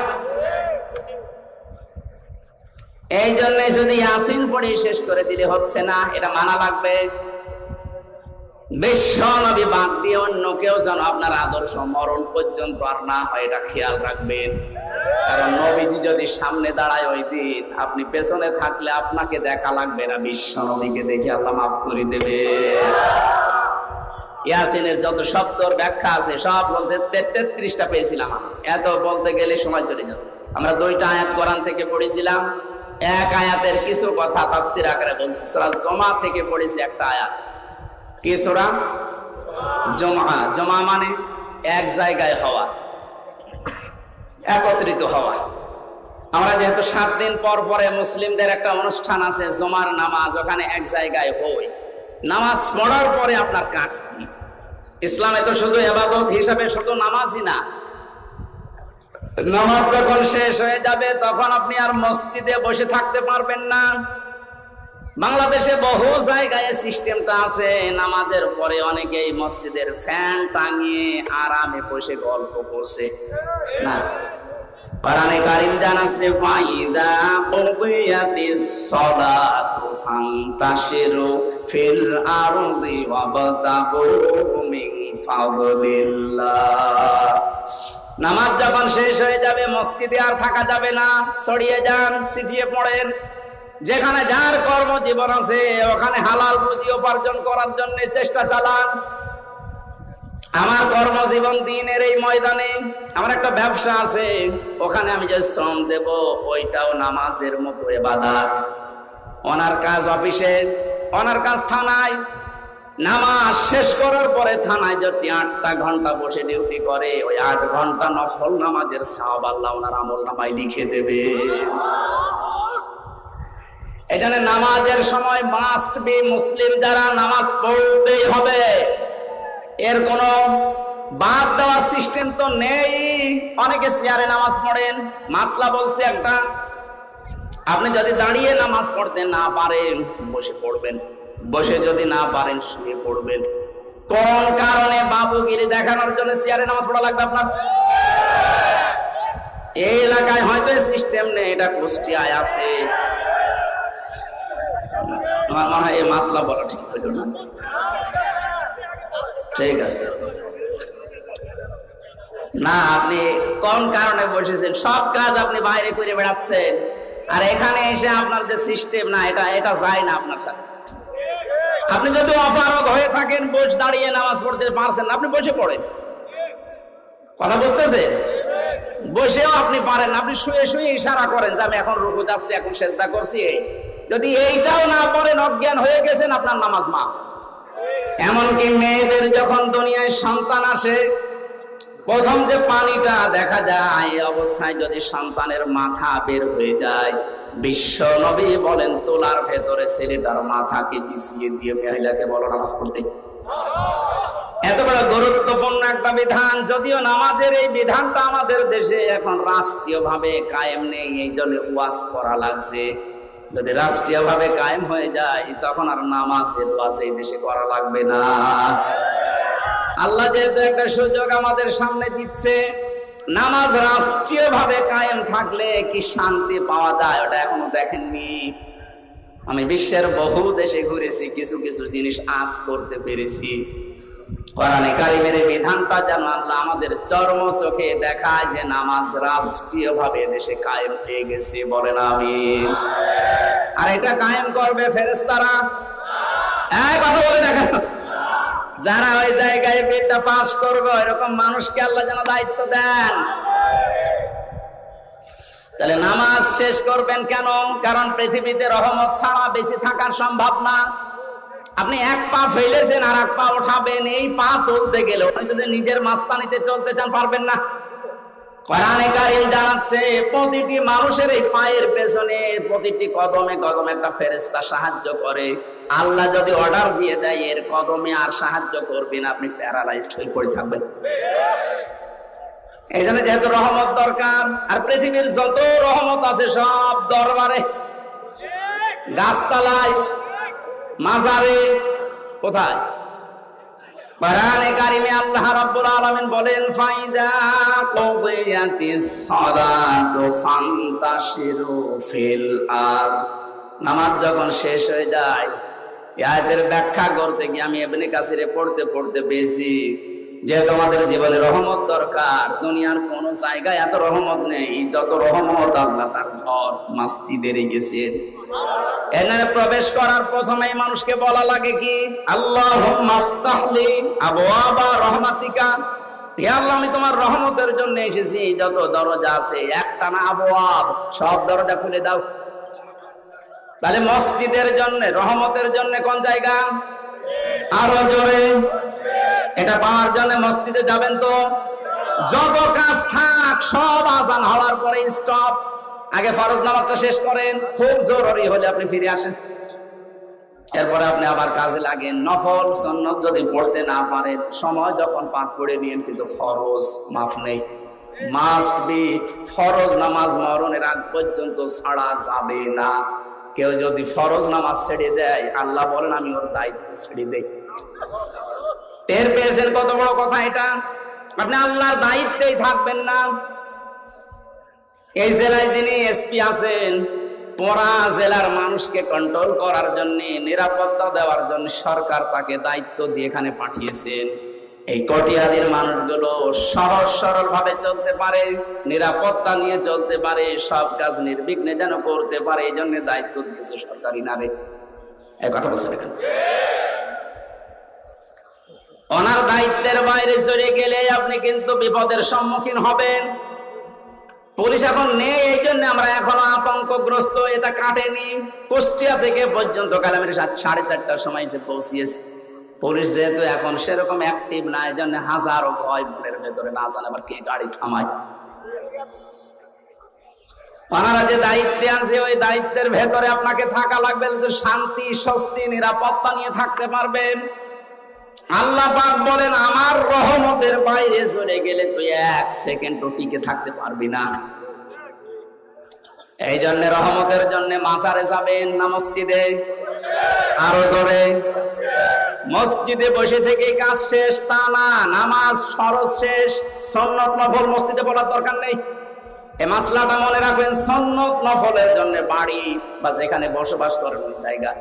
এই জন্য শুধু ইয়াসিন পড়ে শেষ করে দিলে হচ্ছে না, এটা মানা লাগবে। বিশ্ব নবী বাদ দিয়ে অন্য কেউ যেন আপনার আদর্শ মরণ পর্যন্ত আর না হয়, এটা খেয়াল রাখবেন। কারণ নবীজি যদি সামনে দাঁড়ায় ওই দিন, আপনি পেছনে থাকলে আপনাকে দেখা লাগবে না, বিশ্ব নবীকে দেখে আল্লাহ মাফ করে দেবে। ইয়াসিনের যত শব্দর ব্যাখ্যা আছে সব বলতে 33টা পেয়েছিলাম, এত বলতে গেলে সময় চলে যাবে। আমরা 2টা আয়াত কোরআন থেকে পড়েছিলাম, এক আয়াতের কিছু কথা তাফসীর আকারে বলছি। সূরা জুমা থেকে পড়েছি একটা আয়াত। কি সূরা? জুমা। জুমা মানে এক জায়গায় হওয়া, একত্রিত হওয়া। আমরা যেহেতু 7 দিন পর পরে মুসলিমদের একটা অনুষ্ঠান আছে জুমার নামাজ, ওখানে এক জায়গায় হই। নামাজ পড়ার পরে আপনার কাজ কি? ইসলামে তো শুধু ইবাদত হিসাবে শুধু নামাজই না, নামাজ যখন শেষ হয়ে যাবে তখন আপনি আর মসজিদে বসে থাকতে পারবেন না। বাংলাদেশে বহু জায়গায় সিস্টেমটা আছে, নামাজের পরে অনেকেই মসজিদের ফ্যান টাঙিয়ে আরামে বসে গল্প করছে না। কোরআনে কারীম জানাচ্ছে, ফাইদা কুদিয়াতিস সালাতু ফান্তাশিরু ফিল আরদি ওয়াবতাগু মিন ফাদলিল্লাহ। নামাজ যখন শেষ হয়ে যাবে মসজিদে আর থাকা যাবে না, ছড়িয়ে যান, ছিটিয়ে পড়েন। যেখানে যার কর্মজীবন আছে ওখানে হালাল রুজি উপার্জন করার জন্য চেষ্টা চালান। আমার কর্মজীবন দিনের এই ময়দানে, আমার একটা ব্যবসা আছে, ওখানে আমি যে শ্রম দেব ওইটাও নামাজের মতো ইবাদত। ওনার কাজ অফিসে, ওনার কাজ থানায়, নামাজ শেষ করার পরে থানায় যদি 8টা ঘন্টা বসে ডিউটি করে, ওই 8 ঘন্টা নফল নামাজের সওয়াব আল্লাহ ওনার আমল নামায় লিখে দেবে। এখানে নামাজের সময় মাস্ট বি, মুসলিম যারা নামাজ পড়তেই হবে, এর কোন বাদ দেওয়ার সিস্টেম তো নেই। অনেকে চেয়ারে নামাজ পড়েন, মাসলা বলছে একটা, আপনি যদি দাঁড়িয়ে নামাজ পড়তে না পারেন বসে পড়বেন, বসে যদি না পারেন শুয়ে পড়বেন। কোন কারণে বাবুগিরি দেখানোর জন্য চেয়ারে নামাজ পড়া লাগবে আপনার? এই এলাকায় হয়তো সিস্টেম নেই, এটা কুষ্টিয়ায় আছে। আমার মনে হয় এই মাসলা বলা ঠিক হইল না। ঠিক আছে না, আপনি কোন কারণে বসেছেন? সব কাজ আপনি বাইরে করে বেড়াচ্ছেন, আর এখানে এসে আপনার যে সিস্টেম না, এটা যায় না আপনার সাথে। আপনি যদি অপারগ হয়ে থাকেন, বসে দাঁড়িয়ে নামাজ পড়তে পারছেন না, আপনি বসে পড়েন। কথা বুঝতেছেন? বসেও আপনি পারেন, আপনি শুয়ে শুয়ে ইশারা করেন যে আমি এখন রুকু যাচ্ছি, এখন সেজদা করছি। যদি এইটাও না পড়েন, অজ্ঞান হয়ে গেছেন, আপনার নামাজ মাফ। এমনকি মেয়েদের যখন দুনিয়ায় সন্তান আসে, প্রথম যে পানিটা দেখা যায়, এই অবস্থায় যদি সন্তানের মাথা বের হয়ে যায়, বিশ্ব নবী বলেন তোলার ভেতরে ছেলেটার মাথাকে বিছিয়ে দিয়ে মহিলাকে বলো নামাজ পড়তে। এত বড় গুরুত্বপূর্ণ একটা বিধান, যদিও আমাদের এই বিধানটা আমাদের দেশে এখন রাষ্ট্রীয় ভাবে কায়েম নেই, এই জন্য ওয়াজ করা লাগছে। যদি রাষ্ট্রীয় ভাবে কায়েম হয়ে যায় তখন আর নামাজের ওয়াজ এই দেশে করা লাগবে না। আল্লাহ যেহেতু একটা সুযোগ আমাদের সামনে দিচ্ছে, নামাজ রাষ্ট্রীয় ভাবে কায়েম থাকলে কি শান্তি পাওয়া যায় ওটা এখনো দেখেননি। আমি বিশ্বের বহু দেশে ঘুরেছি, কিছু কিছু জিনিস আজ করতে পেরেছি। কোরআনে কারিমের বিধানটা যেন আল্লাহ আমাদের চর্ম চোখে দেখায় যে নামাজ রাষ্ট্রীয় ভাবে দেশে কায়েম হয়ে গেছে, বলেন আমিন। আর এটা কায়েম করবে ফেরেশতারা? কথা বলে দেখেন, যারা ওই জায়গায় বিলটা পাস করবে এরকম মানুষকে আল্লাহ যেন দায়িত্ব দেন। তাহলে নামাজ শেষ করবেন কেন? কারণ পৃথিবীতে রহমত ছাড়া বেঁচে থাকার সম্ভব না। আপনি এক পা ফেলেছেন আর এক পা উঠাবেন, এই পা তুলতে গেলে যদি নিজের মাস্তানিতে চলতে চান পারবেন না। কোরআনে কারীম জানাচ্ছে প্রতিটি মানুষের এই পায়ের পেছনে প্রতিটি কদমে কদমে একটা ফেরেশতা সাহায্য করে। আল্লাহ যদি অর্ডার দিয়ে দেয় এর কদমে আর সাহায্য করবেন, আপনি প্যারালাইজড হয়ে পড়ে থাকবেন। এই জন্য যেহেতু রহমত দরকার, আর পৃথিবীর যত রহমত আছে সব দরবারে, গাছতলায়, মাজারে, কোথায়? কোরআনে কারিমে আল্লাহ রাব্বুল আলামিন বলেন ফাইদা কুদিয়াতিস সালাতু ফান্তাশিরু ফিল আরদ। নামাজ যখন শেষ হয়ে যায়, এই আয়াতের ব্যাখ্যা করতে গিয়ে আমি ইবনে কাসিরে পড়তে পড়তে বেশি যে তোমাদের জীবনে রহমত দরকার। দুনিয়ার কোন জায়গায় এত রহমত নেই যত রহমত আল্লাহ তার ঘর মসজিদে রেখেছেন। এখানে প্রবেশ করার প্রথমেই মানুষকে বলা লাগে কি? আল্লাহুম্মা আফতাহলি আবওয়াবা রহমাতিকা। হে আল্লাহ, আমি তোমার রহমতের জন্য এসেছি, যত দরজা আছে একটা না আবওয়াব, সব দরজা খুলে দাও। তাহলে মসজিদের জন্য, রহমতের জন্য কোন জায়গা? আরো জোরে। এটা পাওয়ার জন্য মসজিদে যাবেন তো? যত কাজ থাক সব আজান হওয়ার পরে স্টপ। আগে ফরজ নামাজটা শেষ করেন, খুব জরুরি হলে আপনি ফিরে আসেন, এরপরে আপনি আবার কাজে লাগেন। নফল সুন্নাত যদি পড়তে না পারেন, সময় যখন পাক করে নিন, কিন্তু ফরজ মাফ নেই। মাস্ট বি ফরজ নামাজ মরণের আগ পর্যন্ত ছাড়া যাবে না। কেউ যদি ফরজ নামাজ ছেড়ে দেয়, আল্লাহ বলেন আমি ওর দায়িত্ব ছেড়ে দেই। টের পেয়েছেন কত বড় কথা এটা? আপনি আল্লাহর দায়িত্বেই থাকবেন না। এই জেলায় যিনি এসপি আছেন, পুরা জেলার মানুষকে কন্ট্রোল করার জন্য, নিরাপত্তা দেওয়ার জন্য সরকার তাকে দায়িত্ব দিয়ে এখানে পাঠিয়েছেন। এই কটিয়াদির মানুষগুলো সহজ সরল ভাবে চলতে পারে, নিরাপত্তা নিয়ে চলতে পারে, সব কাজ নির্বিঘ্নে যেন করতে পারে, এই জন্য দায়িত্ব দিয়েছে সরকারি নামে। এই কথা বলছেন এখানে। ওনার দায়িত্বের বাইরে চলে গেলে আপনি কিন্তু বিপদের সম্মুখীন হবেন। পুলিশ এখন নেই, এই জন্য আমরা এখনো আতঙ্কগ্রস্ত। এটা কাটেনি। কুষ্টিয়া থেকে পর্যন্ত কালামের 4:30টার সময় এসে পৌঁছিয়েছি। পুলিশ যেহেতু এখন সেরকম অ্যাক্টিভ না, এই জন্য হাজারো ভয় মনের ভেতরে, না জানে আবার কে গাড়ি থামায়। ওনারা যে দায়িত্বে আছে, ওই দায়িত্বের ভেতরে আপনাকে থাকা লাগবে, শান্তি, স্বস্তি, নিরাপত্তা নিয়ে থাকতে পারবেন। আল্লাহ পাক বলেন আমার রহমতের বাইরে চলে গেলে তুই 1 সেকেন্ডও টিকে থাকতে পারবি না। এই জন্য রহমতের জন্য মাজারে যাবেন না মসজিদে? আরো জোরে। মসজিদে বসে থেকে কাজ শেষ তা না, নামাজ ফরজ শেষ, সুন্নাত নফল মসজিদে পড়ার দরকার নেই। এই মাসলাটা মনে রাখবেন, সুন্নাত নফলের জন্য বাড়ি বা যেখানে বসবাস করেন ওই জায়গা,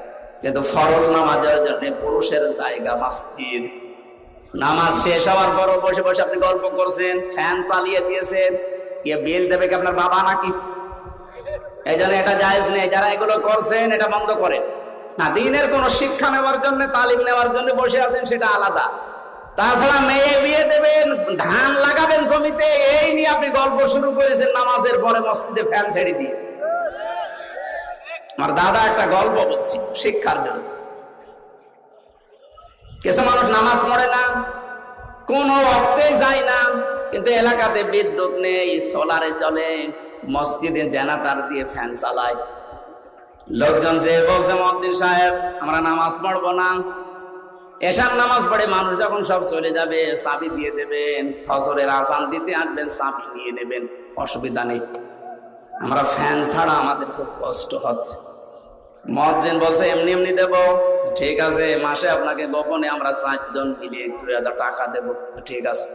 কিন্তু ফরজ নামাজের জন্য পুরুষের জায়গা মসজিদ। নামাজ শেষ হওয়ার পর বসে বসে আপনি গল্প করছেন, ফ্যান চালিয়ে দিয়েছেন, কে বিল দেবে কি আপনার বাবা নাকি? এই জন্য এটা জায়েজ নেই। যারা এগুলো করছেন এটা বন্ধ করেন। না, দিনের কোন শিক্ষা নেওয়ার জন্য, তালিম নেওয়ার জন্য বসে আছেন সেটা আলাদা। তাছাড়া মেয়ে বিয়ে দেবেন, ধান লাগাবেন জমিতে, এই নিয়ে আপনি গল্প শুরু করেছেন নামাজের পরে মসজিদে ফ্যান ছেড়ে দিয়ে। আমার দাদা একটা গল্প বলছি শিক্ষার জন্য। কিছু মানুষ নামাজ পড়ে না, কোন অর্থে যায় না, কিন্তু এলাকাতে বিদ্যুৎ নেই, সোলারে চলে, মসজিদে জেনারেটর দিয়ে ফ্যান চালায়। লোকজন যে বলছে মুয়াজ্জিন সাহেব আমরা নামাজ পড়বো না, এশার নামাজ পড়ে মানুষ যখন সব চলে যাবে চাবি দিয়ে দেবেন, ফজরের আযান দিতে আসবেন চাবি নিয়ে নেবেন, অসুবিধা নেই, আমরা ফ্যান ছাড়া আমাদের খুব কষ্ট হচ্ছে। মুয়াজ্জিন বলছে এমনি এমনি দেব, ঠিক আছে, মাসে আপনাকে গোপনে আমরা 4 জন মিলে 2000 টাকা দেব, ঠিক আছে।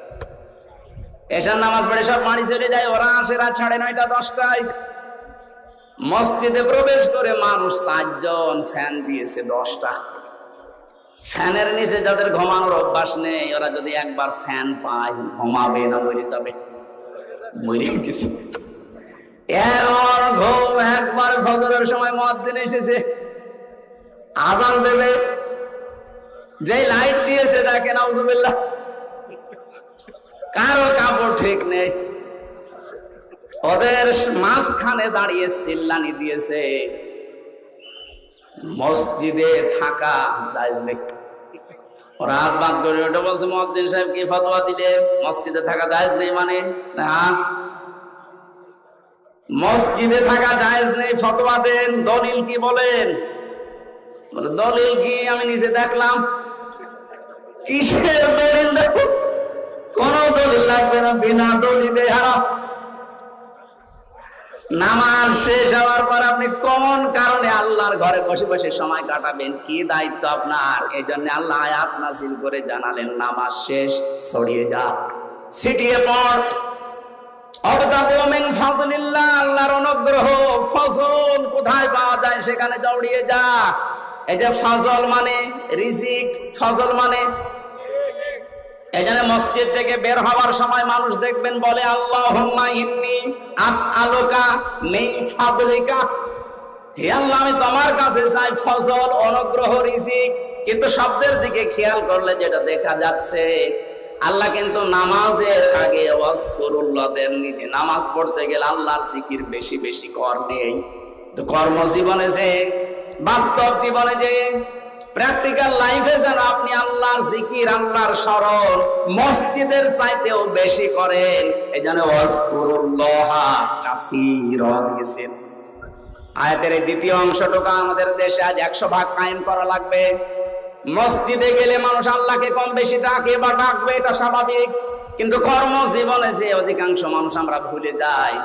এশার নামাজ পড়ে সব বাড়ি চলে যায়, ওরা আসে রাত 9:30 10টায়। মসজিদে প্রবেশ করে মানুষ 4 জন, ফ্যান দিয়েছে 10টা। ফ্যানের নিচে যাদের ঘুমানোর অভ্যাস নেই, ওরা যদি একবার ফ্যান পায় ঘুমাবে না মরে যাবে, মরে গেছে। এর ঘুম একবার ফজরের সময় মুয়াজ্জিন এসেছে, আযান দেবে, যে লাইট দিয়েছে দেখেন নাউজুবিল্লাহ, কারো কাপড় ঠিক নেই, ওদের মাঝখানে দাঁড়িয়ে চিল্লানি দিয়েছে, মসজিদে থাকা জায়েজ নেই। ওরা হাত বাঁধ করে ওটা বলছে, মুয়াজ্জিন সাহেব কি ফতোয়া দিলে মসজিদে থাকা জায়েজ নেই? মানে না, মসজিদে থাকা জায়েজ নেই, ফতোয়া দেন, দলিল কি বলেন? বলে দলিল কি? আমি নিজে দেখলাম। কিসের দলিল? দেখো, কোন দলিল লাগবে না, বিনা দলিলে হারাম। নামাজ শেষ হওয়ার পর আপনি কোন কারণে আল্লাহর ঘরে বসে বসে সময় কাটাবেন? কি দায়িত্ব আপনার? এই জন্য আল্লাহ আয়াত নাযিল করে জানালেন, নামাজ শেষ, ছড়িয়ে যা, ছিটিয়ে পড়। অবতাবু মিন ফাদলিল্লাহ, আল্লাহর অনুগ্রহ, ফজল কোথায় পাওয়া যায় সেখানে দৌড়িয়ে যা। এই যে ফজল মানে রিজিক, ফজল মানে এখানে মসজিদ থেকে বের হওয়ার সময় মানুষ দেখবেন বলে, আল্লাহুম্মা ইন্নী আসআলুকা মিন ফাদলিকা, হে আল্লাহ আমি তোমার কাছে চাই ফজল, অনুগ্রহ, রিজিক। কিন্তু শব্দের দিকে খেয়াল করলে যেটা দেখা যাচ্ছে, আল্লাহ কিন্তু নামাজের আগে ওয়াজকুরুল্লাহ দেননি, যে নামাজ পড়তে গেলে আল্লাহর জিকির বেশি বেশি কর নেই। তো কর্মজীবনে যে, বাস্তব জীবনে যে, প্র্যাকটিক্যাল লাইফে যেন আপনি আল্লাহর জিকির, আল্লাহর স্মরণ মসজিদের চাইতেও বেশি করেন। এই জন্য ওয়াজকুরুল্লাহা কাসীরা দিয়েছেন। আয়াতের এই দ্বিতীয় অংশটুকু আমাদের দেশে আজ 100 ভাগ কায়েম করা লাগবে। মসজিদে গেলে মানুষ আল্লাহকে কম বেশি ডাকে বা ডাকবে, এটা স্বাভাবিক। কিন্তু কর্মজীবনে যে অধিকাংশ মানুষ আমরা ভুলে যাই।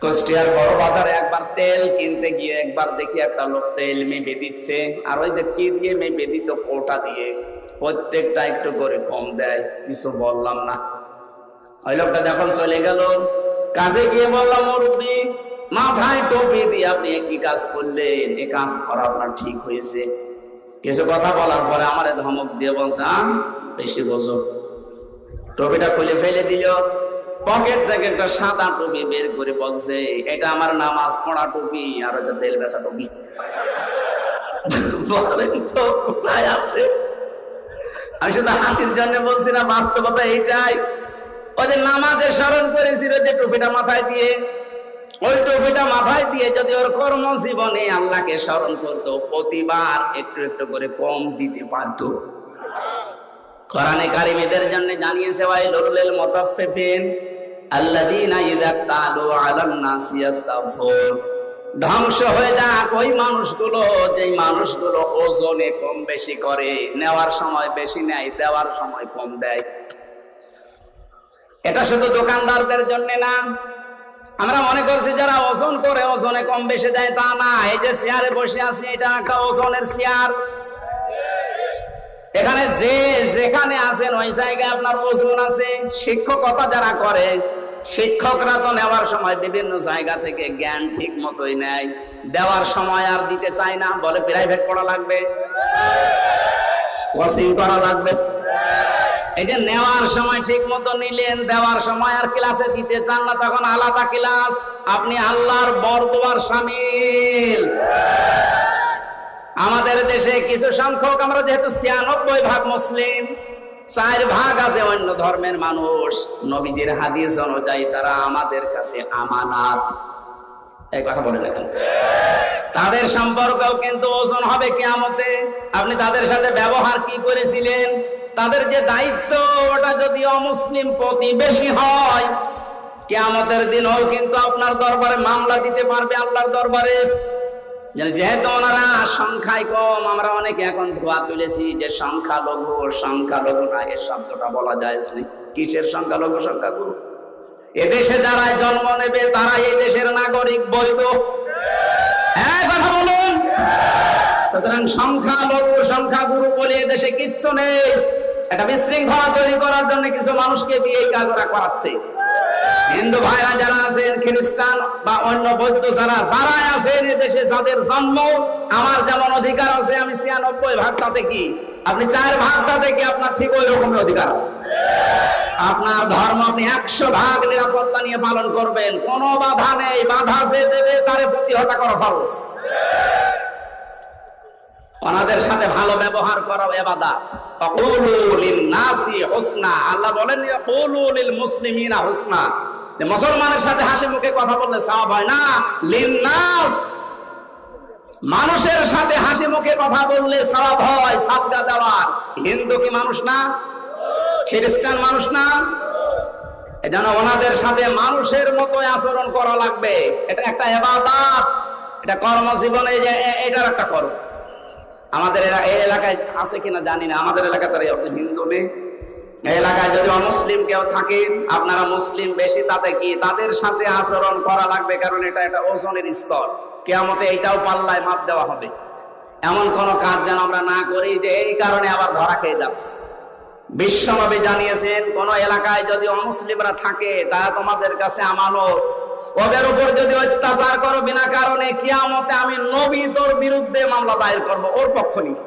কুষ্টিয়ার বড় বাজারে একবার তেল কিনতে গিয়ে একবার দেখি একটা লোক তেল মেপে দিচ্ছে, আর ওই যে কি দিয়ে মেপে দিত, কোটা দিয়ে, প্রত্যেকটা একটু করে কম দেয়। কিছু বললাম না। ওই লোকটা যখন চলে গেল, কাজে গিয়ে বললাম, মুরব্বি মাথায় টুপি দিয়ে আপনি কি কাজ করলেন? এ কাজ করা আপনার ঠিক হয়েছে? কিছু কথা বলার পরে আমারে ধমক দিয়ে বলছে, বেশি বোঝো। টুপিটা খুলে ফেলে দিল, পকেট থেকে একটা সাদা টুপি বের করে বলছে, এটা আমার নামাজ পড়া টুপি, আর ওটা তেল বেচা টুপি। বলেন তো কোথায় আছে? আমি শুধু হাসির জন্য বলছি না, বাস্তবতা এইটাই। ওই যে নামাজে স্মরণ করেছিল যে টুপিটা মাথায় দিয়ে, ওই টুপিটা মাথায় দিয়ে যদি ওর কর্মজীবনে আল্লাহকে স্মরণ করতো, প্রতিবার একটু একটু করে কম দিতে পারতো। কোরআনে কারীম এদের জন্য জানিয়েছে, ওয়াইলুল লিল মুতাফফিফিন আল্লাযীনা ইযা ক্তালু আলান নাসি ইস্তাগফুর। ধ্বংস হয়ে যাক ওই মানুষগুলো, যেই মানুষগুলো ওজনে কম বেশি করে, নেওয়ার সময় বেশি নেয়, দেওয়ার সময় কম দেয়। এটা শুধু দোকানদারদের জন্য না। আমরা মনে করছি যারা ওজন করে ওজনে কম বেশি দেয়, তা না। এই যে চেয়ারে বসে আছি, এটা একটা ওজনের চেয়ার। এখানে যে যেখানে আছেন ওই জায়গায় আপনার ওজন আছে। শিক্ষকতা যারা করে, শিক্ষকরা তো নেওয়ার সময় বিভিন্ন জায়গা থেকে জ্ঞান ঠিক মতোই নেয়, দেওয়ার সময় আর দিতে চায় না, বলে প্রাইভেট পড়া লাগবে, কোচিং করা লাগবে। এই যে নেওয়ার সময় ঠিক মতো নিলেন, দেওয়ার সময় আর ক্লাসে দিতে চান না, তখন আলাদা ক্লাস। আপনি আল্লাহর বরদোয়ার শামিল। আমাদের দেশে কিছু সংখ্যক, আমরা যেহেতু 96% মুসলিম, 4% আছে অন্য ধর্মের মানুষ। নবীদের হাদিস অনুযায়ী তারা আমাদের কাছে আমানাত। এই কথা বলে রাখেন। তাদের সম্পর্কেও কিন্তু ওজন হবে কিয়ামতে। আপনি তাদের সাথে ব্যবহার কি করেছিলেন? তাদের যে দায়িত্ব, ওটা যদি অমুসলিম প্রতিবেশী হয়, কিয়ামতের দিনও কিন্তু আপনার দরবারে মামলা দিতে পারবে, আল্লাহর দরবারে। যেহেতু ওনারা সংখ্যায় কম, আমরা অনেকে এখন ধোয়া তুলেছি যে সংখ্যালঘু, সংখ্যালঘু না, এর শব্দটা বলা যায় না। কিসের সংখ্যালঘু, সংখ্যাগুরু? এদেশে যারাই জন্ম নেবে তারা এই দেশের নাগরিক, বৈধ। হ্যাঁ, কথা বলুন। সুতরাং সংখ্যালঘু, সংখ্যাগুরু বলে এদেশে কিচ্ছু নেই। একটা বিশৃঙ্খলা তৈরি করার জন্য কিছু মানুষকে দিয়ে এই কাজটা করাচ্ছে। হিন্দু ভাইরা যারা আছেন, খ্রিস্টান বা অন্য বৌদ্ধ যারা আছেন এদেশে, যাদের জন্ম, আমার যেমন অধিকার আছে, আমি 96% তাতে কি, আপনি 4% তাতে কি, আপনার ঠিক ওই রকমের অধিকার আছে। আপনার ধর্ম আপনি 100% নিরাপত্তা নিয়ে পালন করবেন, কোনো বাধা নেই। বাধা যে দেবে তারে প্রতিহত করা ফরজ। ওনাদের সাথে ভালো ব্যবহার করাও ইবাদত। আকুলু লিন-নাসি হুসনা, আল্লাহ বলেন আকুলু লিল-মুসলিমিনা হুসনা, মুসলমানের সাথে হাসি মুখে কথা বললে সওয়াব হয় না। লিন-নাস, মানুষের সাথে হাসি মুখে কথা বললে সওয়াব হয় সাদকা দেওয়ার। হিন্দু কি মানুষ না? খ্রিস্টান মানুষ না? এজন্য ওনাদের সাথে মানুষের মতো আচরণ করা লাগবে। এটা একটা ইবাদত, এটা কর্মজীবনে এটার একটা কর্ম। আমাদের এই এলাকায় আছে কিনা জানি না, আমাদের এলাকায় তারা হিন্দু নেই। এই এলাকায় যদি অমুসলিম কেউ থাকে, আপনারা মুসলিম বেশি, তাতে কি তাদের সাথে আচরণ করা লাগবে, কারণ এটা একটা ওজনের স্তর। কিয়ামতে এইটাও পাল্লায় মাপ দেওয়া হবে। এমন কোন কাজ যেন আমরা না করি যে এই কারণে আবার ধরা খেয়ে যাচ্ছে। বিশ্বনবী জানিয়েছেন, কোন এলাকায় যদি অমুসলিমরা থাকে তারা তোমাদের কাছে আমানত, ওদের উপর যদি অত্যাচার করো বিনা কারণে, কিয়ামতে আমি নবী তোর বিরুদ্ধে মামলা দায়ের করব, ওর পক্ষ নিয়ে।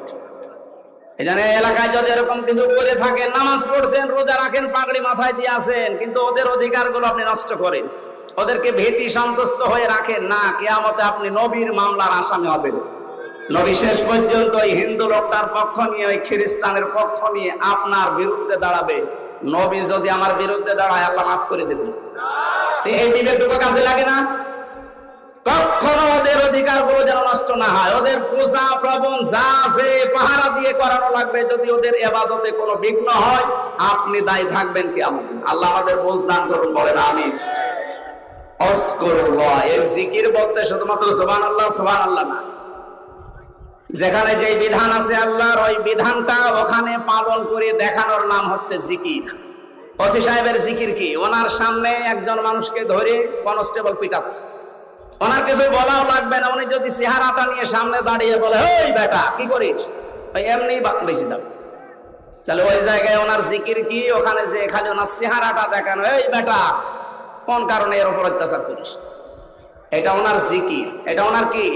এই জন্য এলাকায় যদি এরকম কিছু করে থাকেন, নামাজ পড়ছেন, রোজা রাখেন, পাগড়ি মাথায় দিয়ে আসেন, কিন্তু ওদের অধিকারগুলো আপনি নষ্ট করেন, ওদেরকে ভীতি সন্তুষ্ট হয়ে রাখেন না, কিয়ামতে আপনি নবীর মামলার আসামি হবেন। নবী শেষ পর্যন্ত ওই হিন্দু লোকটার পক্ষ নিয়ে, ওই খ্রিস্টানের পক্ষ নিয়ে আপনার বিরুদ্ধে দাঁড়াবে। নবী যদি আমার বিরুদ্ধে দাঁড়ায়, আল্লাহ মাফ করে দেবে। এই বিবেকটুকু কাজে লাগে না? কখনো ওদের অধিকার গুলো যেন নষ্ট না হয়। ওদের পূজা প্রবণ যা আছে পাহারা দিয়ে করানো লাগবে। যদি ওদের ইবাদতে কোনো বিঘ্ন হয়, আপনি দায়ী থাকবেন কিয়ামতে। আল্লাহ আমাদের বুঝ দান করুন, বলেন আমিন। আযকুরুল্লাহ, এর জিকির বলতে শুধুমাত্র সুবহানাল্লাহ সুবহানাল্লাহ না, যেখানে যে বিধান আছে আল্লাহর, ওই বিধানটা ওখানে পালন করে দেখানোর নাম হচ্ছে জিকির। ওসি সাহেবের জিকির কি? ওনার সামনে একজন মানুষকে ধরে কনস্টেবল পিটাচ্ছে, ওনার কিছু বলাও লাগবে না। উনি যদি চেহারাটা নিয়ে সামনে দাঁড়িয়ে বলে, এই বেটা কি করিস, এমনি বেঁচে যাবে। তাহলে ওই জায়গায় ওনার জিকির কি? ওখানে যে খালি ওনার চেহারাটা দেখানো, এই বেটা কোন কারণে এর উপর অত্যাচার করিস, এটা ওনার জিকির। এটা ওনার কি?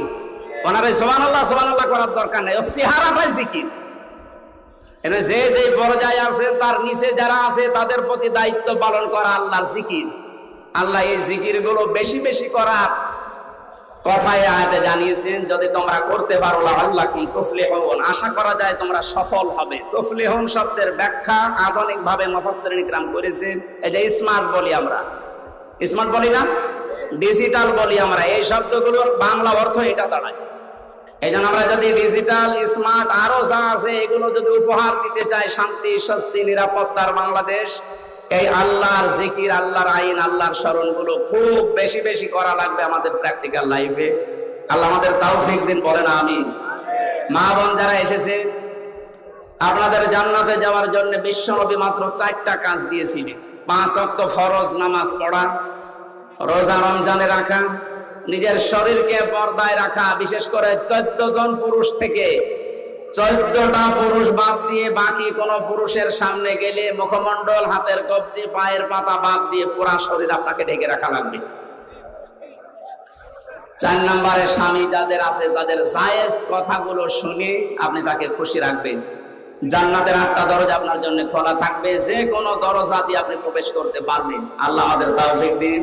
ওনার এই সুবহানাল্লাহ সুবহানাল্লাহ করার দরকার নেই, ও চেহারাটাই জিকির। এনে যে যে পর্যায়ে আছে, তার নিচে যারা আছে, তাদের প্রতি দায়িত্ব পালন করা আল্লাহর জিকির। আল্লাহ এই জিকির গুলো বেশি বেশি করার কথায় আয়াতে জানিয়েছেন, যদি তোমরা করতে পারো লাআল্লাকুম তুফলিহুন, আশা করা যায় তোমরা সফল হবে। তুফলিহুন শব্দের ব্যাখ্যা আধুনিক ভাবে মুফাসসিরিন ইকরাম করেছেন, এই যে স্মার্ট বলি আমরা, স্মার্ট বলি না, ডিজিটাল বলি আমরা, এই শব্দগুলোর বাংলা অর্থ এটা দাঁড়ায়। এই জন্য আমরা যদি ডিজিটাল, স্মার্ট আরো যা আছে এগুলো যদি উপহার দিতে চাই শান্তি, স্বস্তি, নিরাপত্তার বাংলাদেশ, এই আল্লাহর জিকির, আল্লাহর আইন, আল্লাহর স্মরণ গুলো খুব বেশি বেশি করা লাগবে আমাদের প্র্যাকটিক্যাল লাইফে। আল্লাহ আমাদের তাওফিক দিন, বলেন আমিন। মা বোন যারা এসেছে, আপনাদের জান্নাতে যাওয়ার জন্য বিশ্বনবী মাত্র 4টা কাজ দিয়েছিলেন। 5 ওয়াক্ত ফরজ নামাজ পড়া, রোজা রমজানে রাখা, নিজের শরীরকে পর্দায় রাখা, বিশেষ করে 14 জন পুরুষ থেকে 14টা পুরুষ বাদ দিয়ে বাকি কোন পুরুষের সামনে গেলে মুখমণ্ডল, হাতের কবজি, পায়ের পাতা বাদ দিয়ে পুরা শরীর আপনাকে ঢেকে রাখা লাগবে। 4 নম্বরে স্বামী যাদের আছে তাদের জায়েজ কথাগুলো শুনে আপনি তাকে খুশি রাখবেন। জান্নাতের 8টা দরজা আপনার জন্য খোলা থাকবে, যে কোনো দরজা দিয়ে আপনি প্রবেশ করতে পারবেন। আল্লাহ আমাদের তাওফিক দিন।